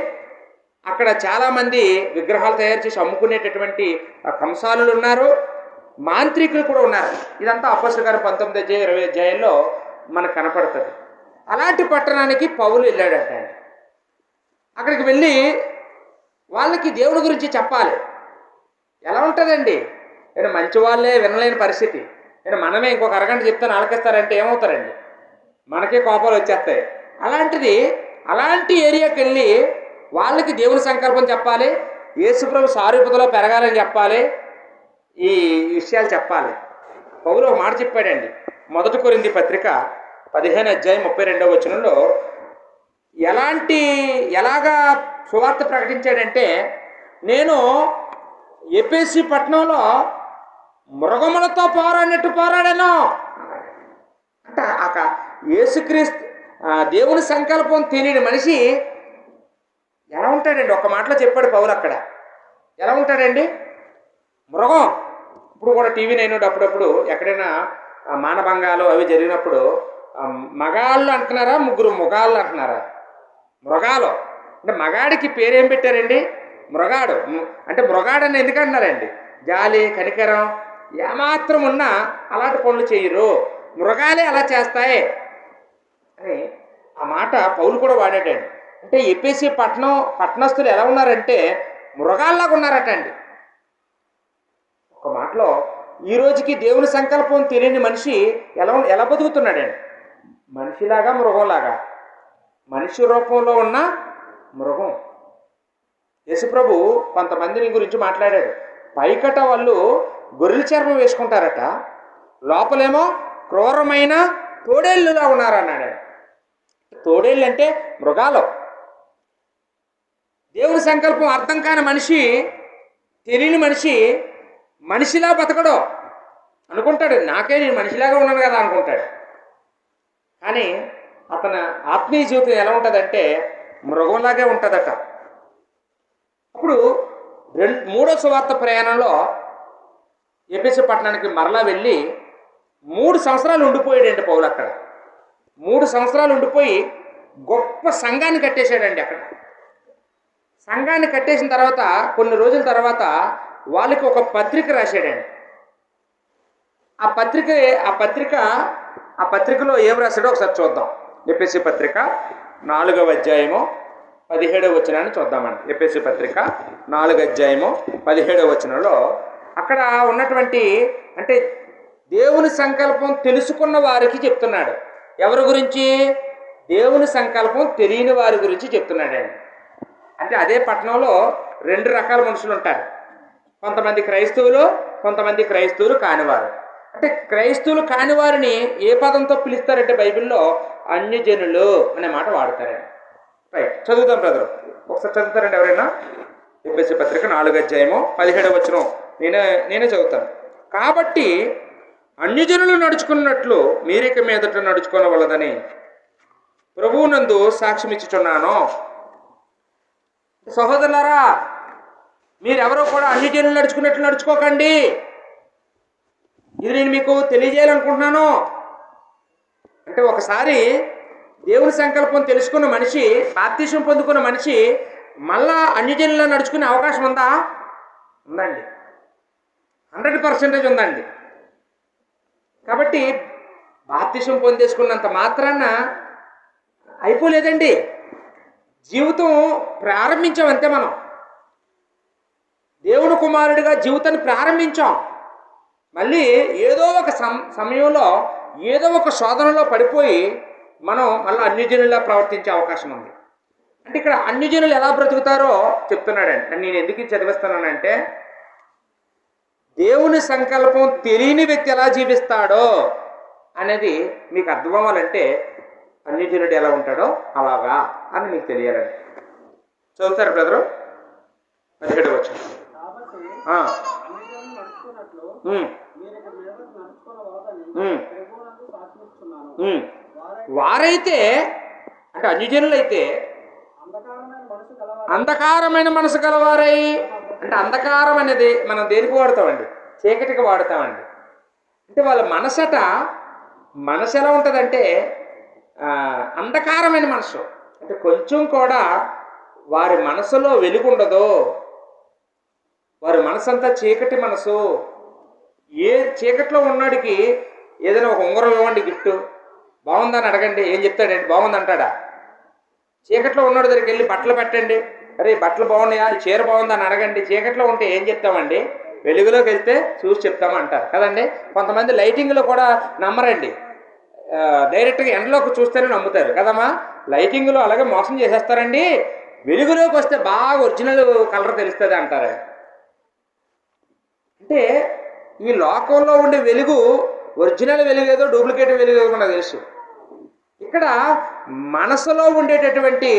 అక్కడ చాలామంది విగ్రహాలు తయారు చేసి అమ్ముకునేటటువంటి కంసాలులు ఉన్నారు, మాంత్రికులు కూడా ఉన్నారు. ఇదంతా అపోస్తలుల కార్యం 19-20 అధ్యాయంలో మనకు కనపడుతుంది. అలాంటి పట్టణానికి పౌలు వెళ్ళాడట. అక్కడికి వెళ్ళి వాళ్ళకి దేవుడి గురించి చెప్పాలి. ఎలా ఉంటుందండి? నేను మంచి వాళ్ళే వినలేని పరిస్థితి. నేను మనమే ఇంకొక అరగంట చెప్తాను ఆలకిస్తారంటే ఏమవుతారండి? మనకే కోపాలు వచ్చేస్తాయి. అలాంటిది అలాంటి ఏరియాకి వెళ్ళి వాళ్ళకి దేవుని సంకల్పం చెప్పాలి, యేసుప్రభు సారూప్యతలో పెరగాలని చెప్పాలి, ఈ విషయాలు చెప్పాలి. పౌలు ఒక మాట చెప్పాడండి. 1 కొరింథీ పత్రిక 15:32 ఎలాగా సువార్త ప్రకటించాడంటే, నేను ఎఫెసు పట్టణంలో మృగములతో పోరాడినట్టు పోరాడాను అంటే యేసుక్రీస్తు దేవుని సంకల్పం తెలియని మనిషి ఎలా ఉంటాడండి? ఒక మాటలో చెప్పాడు పౌలు అక్కడ. ఎలా ఉంటాడండి? మృగం. ఇప్పుడు కూడా టీవీ నైన్ అప్పుడప్పుడు ఎక్కడైనా మానభంగాలు అవి జరిగినప్పుడు మగాళ్ళు అంటున్నారా, ముగ్గురు మృగాళ్ళు అంటున్నారా? మృగాలు అంటే మగాడికి పేరేం పెట్టారండి? మృగాడు. అంటే మృగాడని ఎందుకు అంటున్నారండి? జాలి, కనికరం ఏమాత్రం ఉన్నా అలాంటి పనులు చేయరు, మృగాలే అలా చేస్తాయి అని ఆ మాట పౌలు కూడా వాడాడండి. అంటే ఎఫెసు పట్టణస్థులు ఎలా ఉన్నారంటే మృగాల్లాగా ఉన్నారట అండి. ఒక మాటలో ఈ రోజుకి దేవుని సంకల్పం తెలియని మనిషి ఎలా బతుకుతున్నాడండి? మనిషిలాగా, మృగంలాగా. మనిషి రూపంలో ఉన్న మృగం. యేసుప్రభు కొంతమందిని గురించి మాట్లాడాడు. పైకట వాళ్ళు గొర్రెల చర్మం వేసుకుంటారట, లోపలేమో క్రూరమైన తోడేళ్ళులా ఉన్నారన్నాడు. తోడేళ్ళు అంటే మృగాలు. దేవుని సంకల్పం అర్థం కాని మనిషి, తెలియని మనిషి మనిషిలా బతకడు అనుకుంటాడు. నేను మనిషిలాగా ఉన్నాను కదా అనుకుంటాడు. కానీ అతని ఆత్మీయ జీవితం ఎలా ఉంటుందంటే మృగంలాగే ఉంటుందట. అప్పుడు మూడో సువార్త ప్రయాణంలో ఎఫెసు పట్టణానికి మరలా వెళ్ళి 3 సంవత్సరాలు ఉండిపోయాడండి పౌలు అక్కడ. 3 సంవత్సరాలు ఉండిపోయి గొప్ప సంఘాన్ని కట్టేశాడండి అక్కడ. సంఘాన్ని కట్టేసిన తర్వాత కొన్ని రోజుల తర్వాత వాళ్ళకి ఒక పత్రిక రాశాడండి. ఆ పత్రికలో ఏం రాశాడో ఒకసారి చూద్దాం. ఎఫెసు పత్రిక 4:17 చూద్దామండి. ఎఫెసు పత్రిక 4:17 అక్కడ ఉన్నటువంటి అంటే దేవుని సంకల్పం తెలుసుకున్న వారికి చెప్తున్నాడు. ఎవరి గురించి? దేవుని సంకల్పం తెలియని వారి గురించి చెప్తున్నాడండి. అంటే అదే పట్టణంలో 2 రకాల మనుషులు ఉంటారు. కొంతమంది క్రైస్తవులు, కొంతమంది క్రైస్తవులు కానివారు. అంటే క్రైస్తవులు కానివారిని ఏ పదంతో పిలుస్తారంటే బైబిల్లో అన్యజనులు అనే మాట వాడతారండి. రైట్, చదువుతాం బ్రదర్. ఒకసారి చదువుతారండి ఎవరైనా? ఎఫెసు పత్రిక 4:17 నేనే చదువుతాను. కాబట్టి అన్యజనులు నడుచుకున్నట్లు మీరిక మీదట నడుచుకోనవలదని ప్రభువునందు సాక్ష్యం ఇచ్చుచున్నాను. సహోదరులారా, మీరెవరో కూడా అన్యజనులు నడుచుకున్నట్లు నడుచుకోకండి. ఇది నేను మీకు తెలియజేయాలనుకుంటున్నాను. అంటే ఒకసారి దేవుని సంకల్పం తెలుసుకున్న మనిషి, బాప్తిసం పొందుకున్న మనిషి మళ్ళా అన్యజనుల్లో నడుచుకునే అవకాశం ఉందా? ఉందండి, 100% ఉందండి. కాబట్టి బాప్తిసం పొందేసుకున్నంత మాత్రాన అయిపోలేదండి. జీవితం ప్రారంభించాం అంతే. మనం దేవుని కుమారుడిగా జీవితాన్ని ప్రారంభించాం. మళ్ళీ ఏదో ఒక సమయంలో ఏదో ఒక శోధనలో పడిపోయి మనం మళ్ళీ అన్యజనులా ప్రవర్తించే అవకాశం ఉంది. అంటే ఇక్కడ అన్యజనులు ఎలా బ్రతుకుతారో చెప్తున్నాడండి. నేను ఎందుకు చదివిస్తున్నానంటే, దేవుని సంకల్పం తెలియని వ్యక్తి ఎలా జీవిస్తాడో అనేది మీకు అర్థం అవ్వాలంటే అన్యజనుడు ఎలా ఉంటాడో అలాగా అని మీకు తెలియాలండి. చదువుతారు బ్రదరు? 17 వచనం. వారైతే అంటే అన్యజనులైతే అంధకారమైన మనసు గలవారై, అంటే అంధకారం అనేది మనం దేనికి వాడతామండి? చీకటికి వాడతామండి. అంటే వాళ్ళ మనసు ఎలా ఉంటుందంటే అంధకారమైన మనసు. అంటే కొంచెం కూడా వారి మనసులో వెలుగు ఉండదు. వారి మనసు అంతా చీకటి మనసు. ఏ చీకట్లో ఉన్నాడికి ఏదైనా ఒక ఉంగరం ఇవ్వండి, గిఫ్ట్ బాగుందని అడగండి, ఏం చెప్తాడండి? బాగుంది అంటాడా? చీకట్లో ఉన్నాడు దగ్గరికి వెళ్ళి బట్టలు పెట్టండి, అరే బట్టలు బాగున్నాయా, చీర బాగుందని అడగండి. చీకట్లో ఉంటే ఏం చెప్తామండి? వెలుగులోకి వెళ్తే చూసి చెప్తాము అంటారు కదండి. కొంతమంది లైటింగ్లో కూడా నమ్మరండి, డైరెక్ట్గా ఎండలోకి చూస్తేనే నమ్ముతారు కదమ్మా. లైటింగ్లో అలాగే మోసం చేసేస్తారండి. వెలుగులోకి వస్తే బాగా ఒరిజినల్ కలర్ తెలుస్తుంది అంటారు. అంటే ఈ లోకంలో ఉండే వెలుగు ఒరిజినల్ వెలుగు ఏదో, డూప్లికేట్ వెలుగు ఏదో మనకు తెలుసు. ఇక్కడ మనసులో ఉండేటటువంటి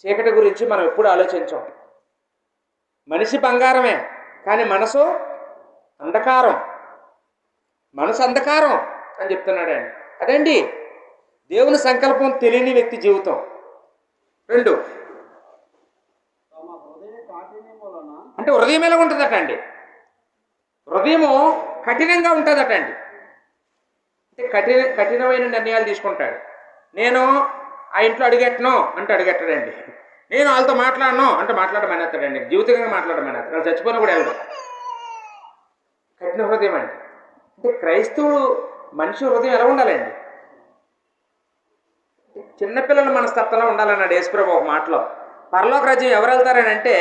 చీకటి గురించి మనం ఎప్పుడు ఆలోచించాం. మనిషి బంగారమే, కానీ మనసు అంధకారం. మనసు అంధకారం అని చెప్తున్నాడండి. అదండి దేవుని సంకల్పం తెలియని వ్యక్తి జీవితం. 2 అంటే హృదయం ఎలా ఉంటుందట అండి? హృదయము కఠినంగా ఉంటుందట అండి. అంటే కఠినమైన నిర్ణయాలు తీసుకుంటాడు. నేను ఆ ఇంట్లో అడుగెట్టను అంటే అడుగెట్టడండి. నేను వాళ్ళతో మాట్లాడను అంటే మాట్లాడమనేస్తాడండి. జీవితంగా మాట్లాడమనేస్తాడు. వాళ్ళు చచ్చిపోయినా కూడా వెళ్ళడు. కఠిన హృదయం అండి. అంటే క్రైస్తవుడు మనిషి హృదయం ఎలా ఉండాలండి? చిన్నపిల్లల మనస్తత్వంలో ఉండాలన్నాడు యేసుప్రభు ఒక మాటలో. పరలోక రాజ్యం ఎవరు వెళ్తారని అంటే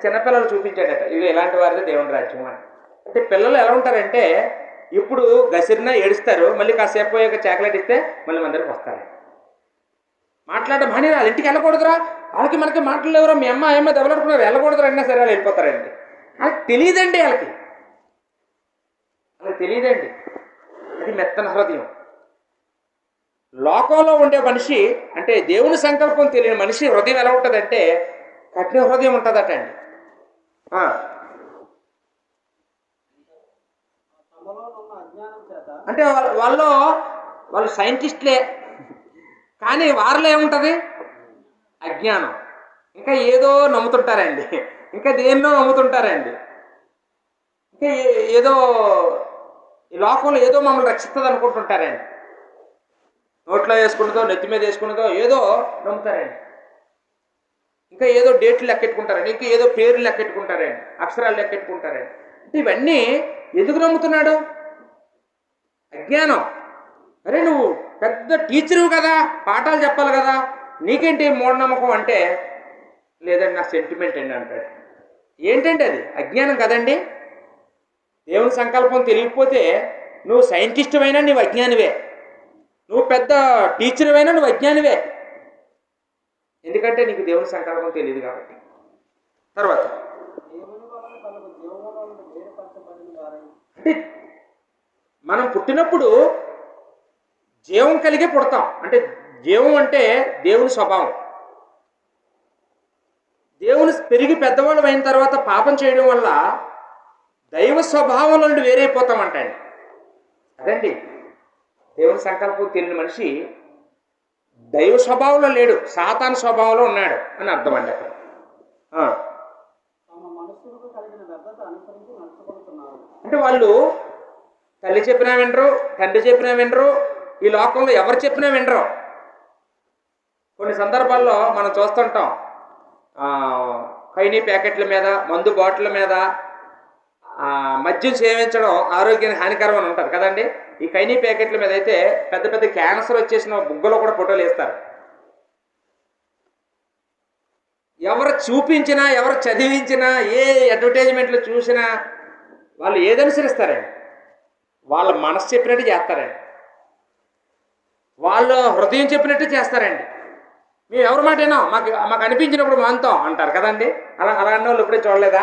చిన్నపిల్లలు చూపించాడట, ఇవి ఎలాంటి వారిది దేవుని రాజ్యం అని. అంటే పిల్లలు ఎలా ఉంటారంటే ఇప్పుడు గసిరినా ఏడుస్తారు, మళ్ళీ కాసేపు పోయాక చాక్లెట్ ఇస్తే మళ్ళీ మందరికి వస్తారు. మాట్లాడడం అని వాళ్ళ ఇంటికి వెళ్ళకూడదురా, వాళ్ళకి మనకి మాటలు ఎవరో మీ అమ్మ ఏమో దెబ్బలాడుకున్నారు, వెళ్ళకూడదురా అన్నా సరే వాళ్ళు వెళ్ళిపోతారండి. వాళ్ళకి తెలియదండి, వాళ్ళకి తెలియదండి. అది మెత్తన హృదయం. లోకంలో ఉండే మనిషి అంటే దేవుని సంకల్పం తెలియని మనిషి హృదయం ఎలా ఉంటుందంటే కఠిన హృదయం ఉంటుందట అండి. అంటే వాళ్ళు సైంటిస్టులే, కానీ వారిలో ఏముంటుంది? అజ్ఞానం. ఇంకా ఏదో నమ్ముతుంటారండి, ఇంకా దేన్నో నమ్ముతుంటారండి. ఇంకా ఏదో ఈ లోకంలో ఏదో మమ్మల్ని రక్షిస్తుంది అనుకుంటుంటారండి. నోట్లో వేసుకున్నదో నెత్తి మీద వేసుకున్నదో ఏదో నమ్ముతారండి. ఇంకా ఏదో డేట్లు లెక్కెట్టుకుంటారండి, ఇంకా ఏదో పేర్లు లెక్కెట్టుకుంటారండి, అక్షరాలు లెక్కెట్టుకుంటారండి. అంటే ఇవన్నీ ఎందుకు నమ్ముతున్నాడు? అజ్ఞానం. అరే నువ్వు పెద్ద టీచరు కదా, పాఠాలు చెప్పాలి కదా, నీకేంటి మూఢనమ్మకం అంటే లేదండి నా సెంటిమెంట్ అండి అంటాడు. ఏంటంటే అది అజ్ఞానం కదండి. దేవుని సంకల్పం తెలియకపోతే నువ్వు సైంటిస్ట్ అయినా నువ్వు అజ్ఞానివే, నువ్వు పెద్ద టీచర్ అయినా నువ్వు అజ్ఞానివే. ఎందుకంటే నీకు దేవుని సంకల్పం తెలియదు కాబట్టి. తర్వాత అంటే మనం పుట్టినప్పుడు జీవం కలిగే పుడతాం. అంటే జీవం అంటే దేవుని స్వభావం. దేవుని పెరిగి పెద్దవాళ్ళు అయిన తర్వాత పాపం చేయడం వల్ల దైవ స్వభావం నుండి వేరైపోతామంటండి. అదండి దేవుని సంకల్పం తెలియని మనిషి దైవ స్వభావంలో లేడు, సాతాను స్వభావంలో ఉన్నాడు అని అర్థం అండి అక్కడ. అంటే వాళ్ళు తల్లి చెప్పినా వినరు, తండ్రి చెప్పినా వినరు, ఈ లోకంలో ఎవరు చెప్పినా వినరు. కొన్ని సందర్భాల్లో మనం చూస్తుంటాం, ఖైనీ ప్యాకెట్ల మీద, మందు బాటిళ్ళ మీద మద్యం సేవించడం ఆరోగ్యానికి హానికరం అని ఉంటుంది కదండి. ఈ ఖైనీ ప్యాకెట్ల మీద అయితే పెద్ద పెద్ద క్యాన్సర్ వచ్చేసిన బుగ్గలో కూడా ఫోటోలు వేస్తారు. ఎవరు చూపించినా, ఎవరు చదివించినా, ఏ అడ్వర్టైజ్మెంట్లు చూసినా వాళ్ళు ఏదనుసరిస్తారండి? వాళ్ళ మనసు చెప్పినట్టు చేస్తారండి, వాళ్ళ హృదయం చెప్పినట్టు చేస్తారండి. మేము ఎవరి మాటైనా మాకు అనిపించినప్పుడు మానుతాం అంటారు కదండి. అలా అన్న వాళ్ళు ఎప్పుడే చూడలేదా?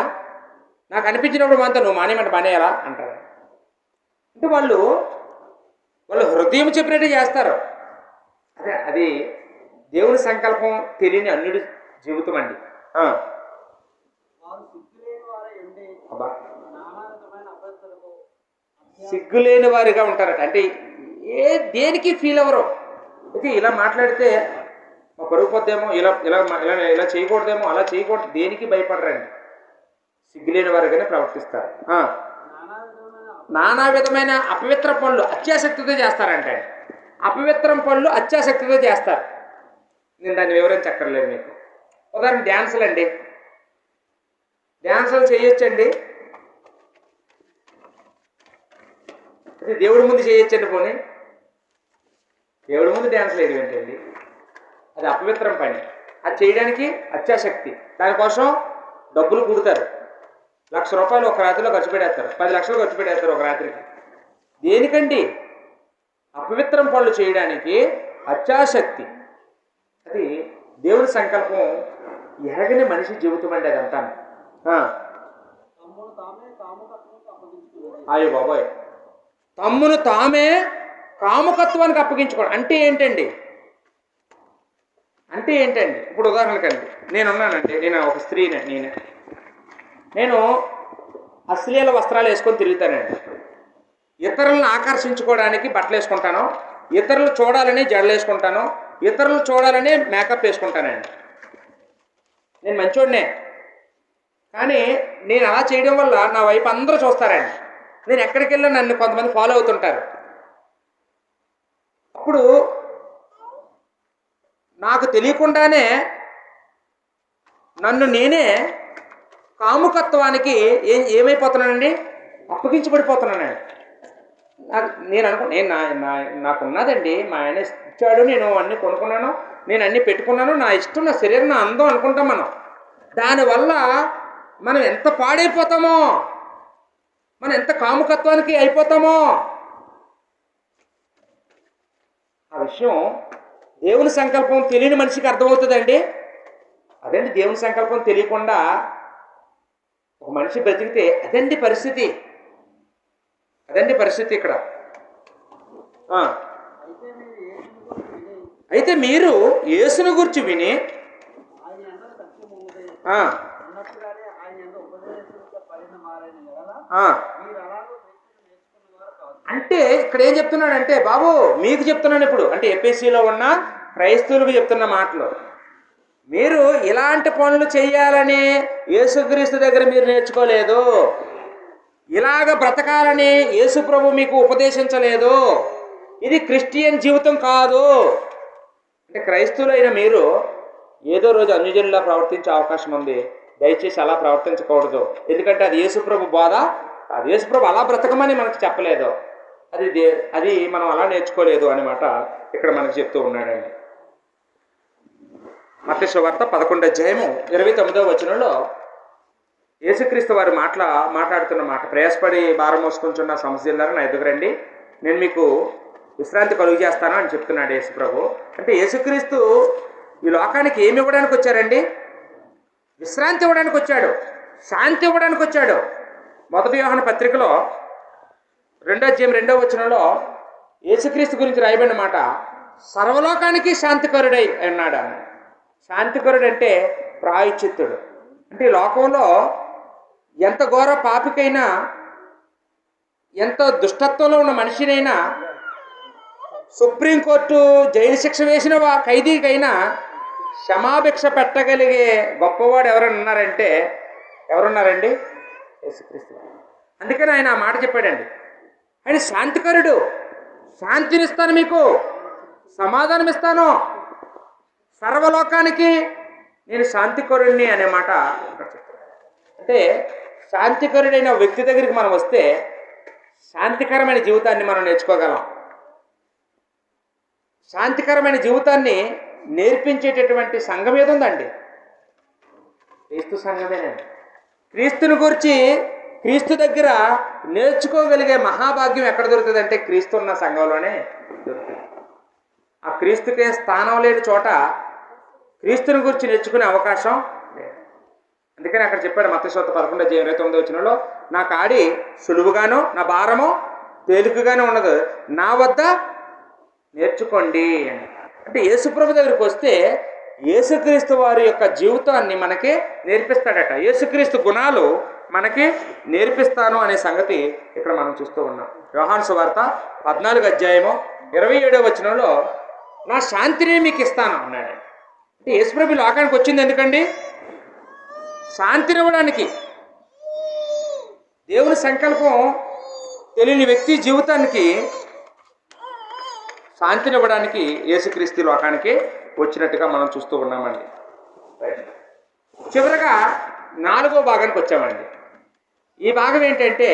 నాకు అనిపించినప్పుడు మానుతాం, నువ్వు మానేమంటే మానేయాలా అంటారు. అంటే వాళ్ళు హృదయం చెప్పినట్టు చేస్తారు. అది దేవుని సంకల్పం తెలియని అన్యుడి జీవితం అండి. సిగ్గులేని వారిగా ఉంటారట. అంటే దేనికి ఫీల్ అవ్వరు. అయితే ఇలా మాట్లాడితే మా పరుగు పోద్దేమో, ఇలా ఇలా ఇలా ఇలా చేయకూడదేమో, అలా చేయకూడదు, దేనికి భయపడరండి. సిగ్గులేని వారిగానే ప్రవర్తిస్తారు. నానా విధమైన అపవిత్ర పనులు అత్యాసక్తితో చేస్తారంటే, అపవిత్రం పనులు అత్యాసక్తితో చేస్తారు. నేను దాన్ని వివరించక్కర్లేదు మీకు. ఉదాహరణ డ్యాన్సులు అండి. డ్యాన్సులు చేయొచ్చండి, అది దేవుడి ముందు చేయొచ్చండి. పోనీ దేవుడి ముందు డ్యాన్సులు వేయడం ఏంటండి? అది అపవిత్రం పని. అది చేయడానికి అత్యాసక్తి. దానికోసం డబ్బులు కుడతారు. ₹1,00,000 ఒక రాత్రిలో ఖర్చు పెడేస్తారు, 10 లక్షలు ఖర్చు పెడేస్తారు ఒక రాత్రికి. దేనికండి? అపవిత్రం పనులు చేయడానికి అత్యాసక్తి. అది దేవుని సంకల్పం ఎరగని మనిషి జీవితం అండి అదంతా. అయ్యో బాబోయ్, తమ్మును తామే కాముకత్వానికి అప్పగించుకోవడం అంటే ఏంటండి? అంటే ఏంటండి? ఇప్పుడు ఉదాహరణకండి, నేనున్నానండి, నేను ఒక స్త్రీనే, నేను అశ్లీల వస్త్రాలు వేసుకొని తిరుగుతానండి. ఇతరులను ఆకర్షించుకోవడానికి బట్టలు వేసుకుంటాను, ఇతరులు చూడాలని జడలు వేసుకుంటాను, ఇతరులు చూడాలని మేకప్ వేసుకుంటానండి. నేను మంచోడినే, కానీ నేను అలా చేయడం వల్ల నా వైపు అందరూ చూస్తారండి. నేను ఎక్కడికి వెళ్ళా నన్ను కొంతమంది ఫాలో అవుతుంటారు. అప్పుడు నాకు తెలియకుండానే నన్ను నేనే కాముకత్వానికి ఏమైపోతున్నానండి? అప్పగించబడిపోతున్నానండి. నేను నాకున్నదండి, మా ఆయన ఇచ్చాడు, నేను అన్నీ కొనుక్కున్నాను, నేను అన్నీ పెట్టుకున్నాను, నా ఇష్టం, నా శరీరం, నా అందం అనుకుంటాం మనం. దానివల్ల మనం ఎంత పాడైపోతామో, మనం ఎంత కాముకత్వానికి అయిపోతామో ఆ విషయం దేవుని సంకల్పం తెలియని మనిషికి అర్థమవుతుందండి. అదండి దేవుని సంకల్పం తెలియకుండా ఒక మనిషి బ్రతికితే అదండి పరిస్థితి. ఇక్కడ. అయితే మీరు యేసుని గురించి విని అంటే ఇక్కడ ఏం చెప్తున్నాడంటే, బాబు మీకు చెప్తున్నాను ఇప్పుడు, అంటే ఎఫెసీలో ఉన్న క్రైస్తవులకు చెప్తున్న మాటలు. మీరు ఇలాంటి పనులు చేయాలని యేసుక్రీస్తు దగ్గర మీరు నేర్చుకోలేదు, ఇలాగ బ్రతకాలని యేసు ప్రభు మీకు ఉపదేశించలేదు. ఇది క్రిస్టియన్ జీవితం కాదు. అంటే క్రైస్తవులైన మీరు ఏదో రోజు అన్యజనులా ప్రవర్తించే అవకాశం ఉంది. దయచేసి అలా ప్రవర్తించకూడదు. ఎందుకంటే అది యేసు ప్రభు బోధ. అది యేసు ప్రభు అలా బ్రతకమని మనకు చెప్పలేదు. అది మనం అలా నేర్చుకోలేదు అన్నమాట ఇక్కడ మనకు చెప్తూ ఉన్నాడండి. మత్తయి సువార్త 11:29 యేసుక్రీస్తు వారి మాట్లాడుతున్న మాట, ప్రయాసపడి భారం మోసుకుంటున్న సమస్యలారా నా ఎదుగురండి, నేను మీకు విశ్రాంతి కలుగు చేస్తాను అని చెప్తున్నాడు యేసు ప్రభు. అంటే యేసుక్రీస్తు ఈ లోకానికి ఏమి ఇవ్వడానికి వచ్చారండి? విశ్రాంతి ఇవ్వడానికి వచ్చాడు, శాంతి ఇవ్వడానికి వచ్చాడు. 1 యోహాను పత్రికలో 2:2 యేసుక్రీస్తు గురించి రాయబడిన మాట, సర్వలోకానికి శాంతికరుడై అన్నాడు. శాంతికరుడు అంటే ప్రాయశ్చిత్తుడు. అంటే ఈ లోకంలో ఎంత ఘోర పాపికైనా, ఎంత దుష్టత్వంలో ఉన్న మనిషినైనా, సుప్రీంకోర్టు జైలు శిక్ష వేసిన ఖైదీకైనా క్షమాభిక్ష పెట్టగలిగే గొప్పవాడు ఎవరున్నారండి? యేసుక్రీస్తు. అందుకని ఆయన ఆ మాట చెప్పాడండి. ఆయన శాంతికరుడు. శాంతినిస్తాను, మీకు సమాధానం ఇస్తాను, సర్వలోకానికి నేను శాంతికరుడిని అనే మాట అంటే శాంతికరుడైన వ్యక్తి దగ్గరికి మనం వస్తే శాంతికరమైన జీవితాన్ని మనం నేర్చుకోగలం. శాంతికరమైన జీవితాన్ని నేర్పించేటటువంటి సంఘం ఏది ఉందండి? క్రీస్తు సంఘమేనండి. క్రీస్తుని గురించి క్రీస్తు దగ్గర నేర్చుకోగలిగే మహాభాగ్యం ఎక్కడ దొరుకుతుంది అంటే క్రీస్తు ఉన్న సంఘంలోనే దొరుకుతుంది. ఆ క్రీస్తుకే స్థానం లేని చోట క్రీస్తుని గురించి నేర్చుకునే అవకాశం లేదు. అందుకని అక్కడ చెప్పాడు మత్తయి 11:29 నా కాడి సులువుగాను నా భారము తేలికగానే ఉన్నది, నా వద్ద నేర్చుకోండి అని. అంటే యేసుప్రభు దగ్గరికి వస్తే యేసుక్రీస్తు వారి యొక్క జీవితాన్ని మనకి నేర్పిస్తాడట. యేసుక్రీస్తు గుణాలు మనకి నేర్పిస్తాను అనే సంగతి ఇక్కడ మనం చూస్తూ ఉన్నాం. యోహాను సువార్త 14:27 నా శాంతిని మీకు ఇస్తాను అన్నాడు. అంటే యేసుప్రభు లోకానికి వచ్చింది ఎందుకండి? శాంతినివ్వడానికి. దేవుని సంకల్పం తెలియని వ్యక్తి జీవితానికి శాంతినివ్వడానికి యేసుక్రీస్తు లోకానికి వచ్చినట్టుగా మనం చూస్తూ ఉన్నామండి. చివరగా 4వ భాగానికి వచ్చామండి. ఈ భాగం ఏంటంటే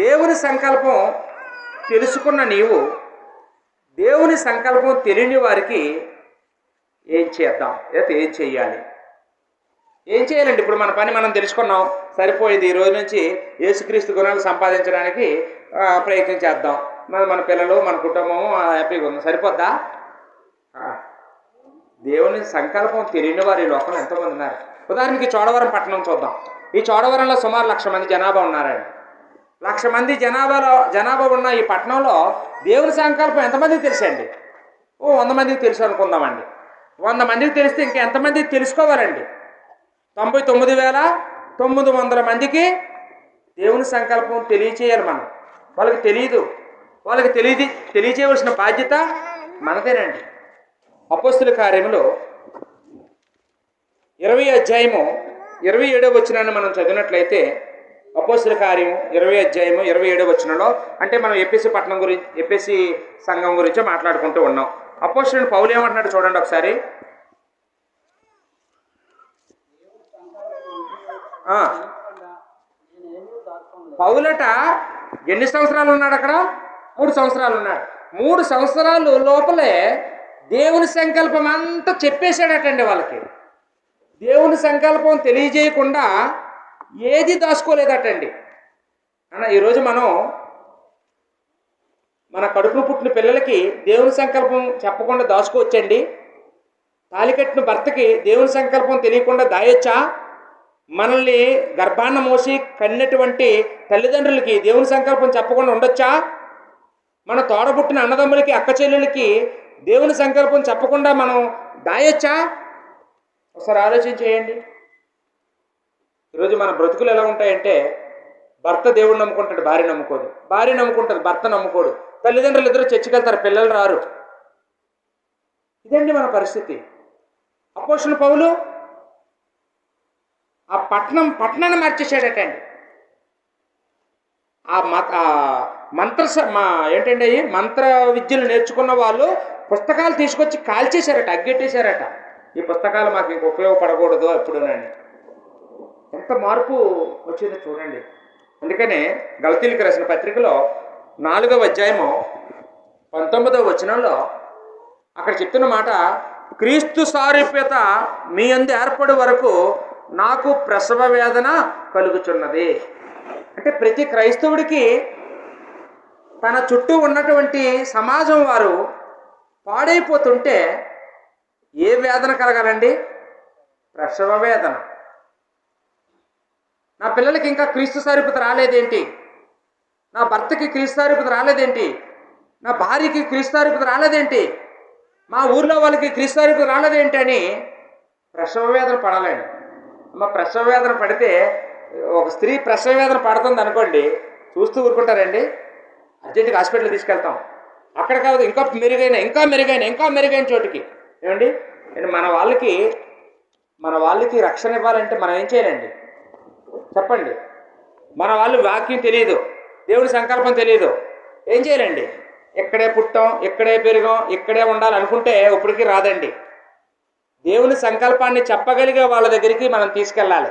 దేవుని సంకల్పం తెలుసుకున్న నీవు దేవుని సంకల్పం తెలియని వారికి ఏం చేద్దాం, లేకపోతే ఏం చెయ్యాలి? ఏం చేయాలండి? ఇప్పుడు మన పని మనం తెలుసుకున్నాం, సరిపోయింది. ఈ రోజు నుంచి యేసుక్రీస్తు గుణాలు సంపాదించడానికి ప్రయత్నం చేద్దాం. మన పిల్లలు మన కుటుంబము హ్యాపీగా ఉంది, సరిపోద్దా? దేవుని సంకల్పం తెలియని వారు ఈ లోకంలో ఎంతోమంది ఉన్నారు. ఉదాహరణకి చోడవరం పట్టణం చూద్దాం. ఈ చోడవరంలో సుమారు 1,00,000 మంది జనాభా ఉన్నారండి. 1,00,000 మంది జనాభా ఉన్న ఈ పట్టణంలో దేవుని సంకల్పం ఎంతమందికి తెలుసండి? 100 మందికి తెలుసు అనుకుందామండి. 100 మందికి తెలిస్తే ఇంకా ఎంతమందికి తెలుసుకోవాలండి? 99,900 మందికి దేవుని సంకల్పం తెలియచేయాలి మనం. వాళ్ళకి తెలియదు, వాళ్ళకి తెలియచేయవలసిన బాధ్యత మనదేనండి. అపోస్తుల కార్యములో 20:27 మనం చదివినట్లయితే అపోస్తుల కార్యము 20:27 అంటే మనం ఎఫెసీ సంఘం గురించి మాట్లాడుకుంటూ ఉన్నాం. అపోస్తులుడు పౌలు ఏమంటున్నాడు చూడండి ఒకసారి. పౌలట ఎన్ని సంవత్సరాలు ఉన్నాడు అక్కడ? 3 సంవత్సరాలు ఉన్నాడు. 3 సంవత్సరాలు లోపలే దేవుని సంకల్పం అంతా చెప్పేశాడటండి వాళ్ళకి. దేవుని సంకల్పం తెలియజేయకుండా ఏది దాచుకోలేదటండి. అన్న ఈరోజు మనం మన కడుపును పుట్టిన పిల్లలకి దేవుని సంకల్పం చెప్పకుండా దాచుకోవచ్చండి? తాళికట్టిన భర్తకి దేవుని సంకల్పం తెలియకుండా దాయొచ్చా? మనల్ని గర్భాన్న మోసి కన్నటువంటి తల్లిదండ్రులకి దేవుని సంకల్పం చెప్పకుండా ఉండొచ్చా? మన తోడబుట్టిన అన్నదమ్ములకి అక్క చెల్లెలకి దేవుని సంకల్పం చెప్పకుండా మనం దాయొచ్చా? ఒకసారి ఆలోచన చేయండి. ఈరోజు మన బ్రతుకులు ఎలా ఉంటాయంటే భర్త దేవుడిని నమ్ముకుంటాడు, భార్య నమ్ముకోదు. భార్య నమ్ముకుంటుంది, భర్త నమ్ముకోడు. తల్లిదండ్రులు ఇద్దరు చర్చికి వెళ్తారు, పిల్లలు రారు. ఇదండి మన పరిస్థితి. అపోస్తలుడు పౌలు ఆ పట్టణాన్ని మార్చేసాడటండి. ఏంటంటే మంత్ర విద్యలు నేర్చుకున్న వాళ్ళు పుస్తకాలు తీసుకొచ్చి కాల్చేశారట, అగ్గెట్టేశారట. ఈ పుస్తకాలు మాకు ఇంక ఉపయోగపడకూడదు ఎప్పుడునని. ఎంత మార్పు వచ్చిందో చూడండి. అందుకనే గలతీయులకు రాసిన పత్రికలో 4:19 అక్కడ చెప్తున్న మాట, క్రీస్తు సారూప్యత మీ యందు ఏర్పడు వరకు నాకు ప్రసవ వేదన కలుగుచున్నది. అంటే ప్రతి క్రైస్తవుడికి తన చుట్టూ ఉన్నటువంటి సమాజం వారు పాడైపోతుంటే ఏ వేదన కలగాలండి? ప్రసవ వేదన. నా పిల్లలకి ఇంకా క్రీస్తు సారూప్యత రాలేదేంటి? నా భర్తకి క్రీస్తు సారూప్యత రాలేదేంటి? నా భార్యకి క్రీస్తు సారూప్యత రాలేదేంటి? మా ఊర్లో వాళ్ళకి క్రీస్తు సారూప్యత రాలేదేంటి అని ప్రసవ వేదన పడాలండి. అమ్మ ప్రసవ వేదన పడితే, ఒక స్త్రీ ప్రసవ వేదన పడుతుంది అనుకోండి, చూస్తూ ఊరుకుంటారండి? అర్జెంటుగా హాస్పిటల్ తీసుకెళ్తాం. అక్కడ కాదు, ఇంకా మెరుగైన చోటుకి. ఏమండి, మన వాళ్ళకి రక్షణ ఇవ్వాలంటే మనం ఏం చేయాలండి చెప్పండి? మన వాళ్ళు వాక్యం తెలియదు, దేవుని సంకల్పం తెలియదు, ఏం చేయాలండి? ఇక్కడే పుట్టాం, ఇక్కడే పెరిగాం, ఇక్కడే ఉండాలనుకుంటే ఇప్పటికీ రాదండి. దేవుని సంకల్పాన్ని చెప్పగలిగే వాళ్ళ దగ్గరికి మనం తీసుకెళ్ళాలి.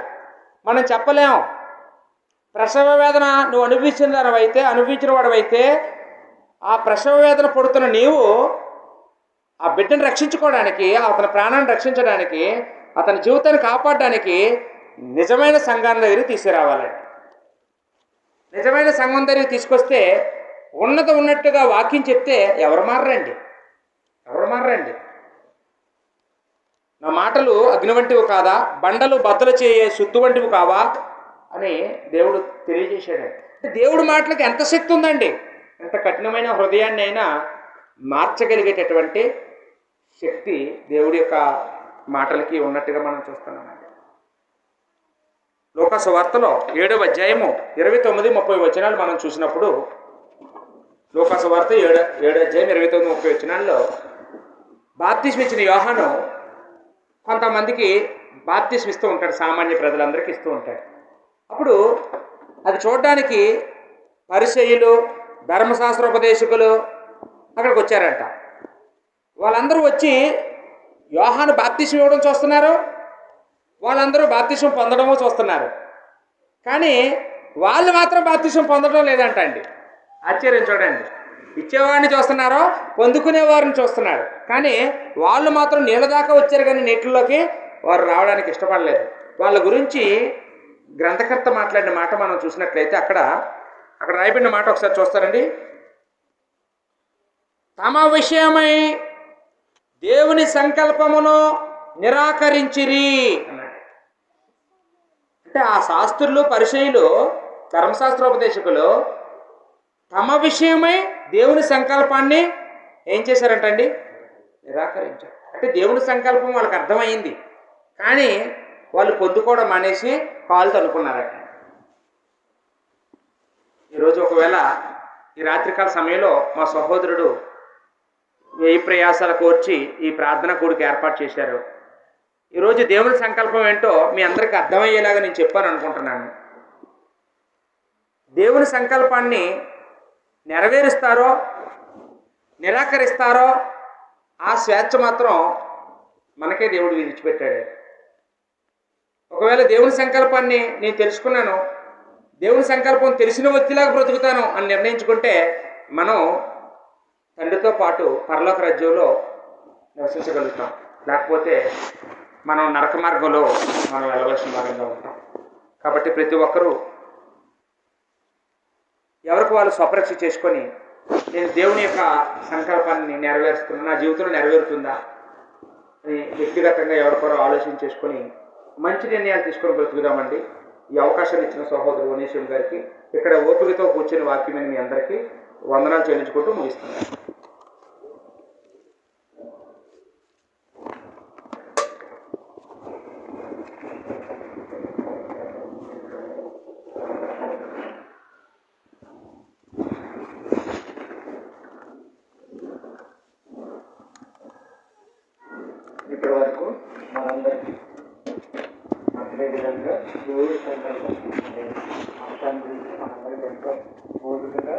మనం చెప్పలేం. ప్రసవ వేదన నువ్వు అనుభవించిన వాడవైతే ఆ ప్రసవ వేదన పడుతున్న నీవు ఆ బిడ్డను రక్షించుకోవడానికి, అతని ప్రాణాన్ని రక్షించడానికి, అతని జీవితాన్ని కాపాడడానికి నిజమైన సంఘాన్ని దగ్గరికి తీసుకురావాలండి. నిజమైన సంఘం దగ్గరికి తీసుకొస్తే ఉన్నట్టుగా వాక్యం చెప్తే ఎవరు మారరండి? నా మాటలు అగ్ని వంటివి కాదా, బండలు బద్దలు చేయే సుత్తు వంటివి కావా అని దేవుడు తెలియజేశాడు. అంటే దేవుడి మాటలకి ఎంత శక్తి ఉందండి! ఎంత కఠినమైన హృదయాన్ని అయినా మార్చగలిగేటటువంటి శక్తి దేవుడి యొక్క మాటలకి ఉన్నట్టుగా మనం చూస్తున్నామండి. లూకా సువార్తలో 7వ అధ్యాయము 29-30 వచనాలు మనం చూసినప్పుడు, లూకా సువార్త 7వ అధ్యాయం 29-30 వచనాల్లో బాప్తిస్మ ఇచ్చిన యోహాను కొంతమందికి బాప్తిస్మ ఇస్తూ ఉంటాడు, సామాన్య ప్రజలందరికీ ఇస్తూ ఉంటాడు. అప్పుడు అది చూడడానికి పరిసయ్యులు, ధర్మశాస్త్రోపదేశకులు అక్కడికి వచ్చారంట. వాళ్ళందరూ వచ్చి యోహాను బాప్తిస్మ ఇవ్వడం చూస్తున్నారు, వాళ్ళందరూ బాప్తిస్మ పొందడమో చూస్తున్నారు. కానీ వాళ్ళు మాత్రం బాప్తిస్మ పొందడం లేదంట అండి. ఆశ్చర్యం చూడండి. ఇచ్చేవాడిని చూస్తున్నారో, పొందుకునేవారిని చూస్తున్నారు. కానీ వాళ్ళు మాత్రం నీళ్ళ దాకా వచ్చారు, కానీ నీటిలోకి వారు రావడానికి ఇష్టపడలేదు. వాళ్ళ గురించి గ్రంథకర్త మాట్లాడిన మాట మనం చూసినట్లయితే అక్కడ రాయబడిన మాట ఒకసారి చూస్తారండి. తమ విషయమై దేవుని సంకల్పమును నిరాకరించిరి అన్నాడు. అంటే ఆ శాస్త్రులు, పరిసయ్యులు, ధర్మశాస్త్రోపదేశకులు తమ విషయమై దేవుని సంకల్పాన్ని ఏం చేశారంటండి? నిరాకరించారు. అంటే దేవుని సంకల్పం వాళ్ళకి అర్థమైంది, కానీ వాళ్ళు పొందుకోవడం మానేసి కాలు తనుకున్నారట. ఈరోజు ఒకవేళ ఈ రాత్రికాల సమయంలో మా సహోదరుడు వ్యయ ప్రయాసాల కోర్చి ఈ ప్రార్థన కూడికి ఏర్పాటు చేశారు. ఈరోజు దేవుని సంకల్పం ఏంటో మీ అందరికీ అర్థమయ్యేలాగా నేను చెప్పాను అనుకుంటున్నాను. దేవుని సంకల్పాన్ని నెరవేరుస్తారో నిరాకరిస్తారో ఆ స్వేచ్ఛ మాత్రం మనకే దేవుడు విడిచిపెట్టాడు. ఒకవేళ దేవుని సంకల్పాన్ని నేను తెలుసుకున్నాను, దేవుని సంకల్పం తెలిసిన వ్యక్తిలాగా బ్రతుకుతాను అని నిర్ణయించుకుంటే మనం తండ్రితో పాటు పరలోక రాజ్యంలో నివసించగలుగుతాం. లేకపోతే మనం నరక మార్గంలో మనం వెళ్ళవలసిన భాగంగా ఉంటాం. కాబట్టి ప్రతి ఒక్కరూ ఎవరికి వాళ్ళు స్వపరీక్ష చేసుకొని, నేను దేవుని యొక్క సంకల్పాన్ని నెరవేరుస్తున్నా, నా జీవితంలో నెరవేరుతుందా అని వ్యక్తిగతంగా ఎవరికొరో ఆలోచన చేసుకొని మంచి నిర్ణయాలు తీసుకొని బ్రతుకుదామండి. ఈ అవకాశాన్ని ఇచ్చిన సహోదరు వనీశ్వరం గారికి, ఇక్కడ ఓపికతో కూర్చొని వాక్యమైన మీ అందరికీ వందనాలు చెల్లించుకుంటూ ముగిస్తున్నాను. ఇప్పటి వరకు మనందరికీ అదేవిధంగా దేవుడి సంకల్పం అంశాన్ని గురించి మనందరికీ ఎంతో బోధకుగా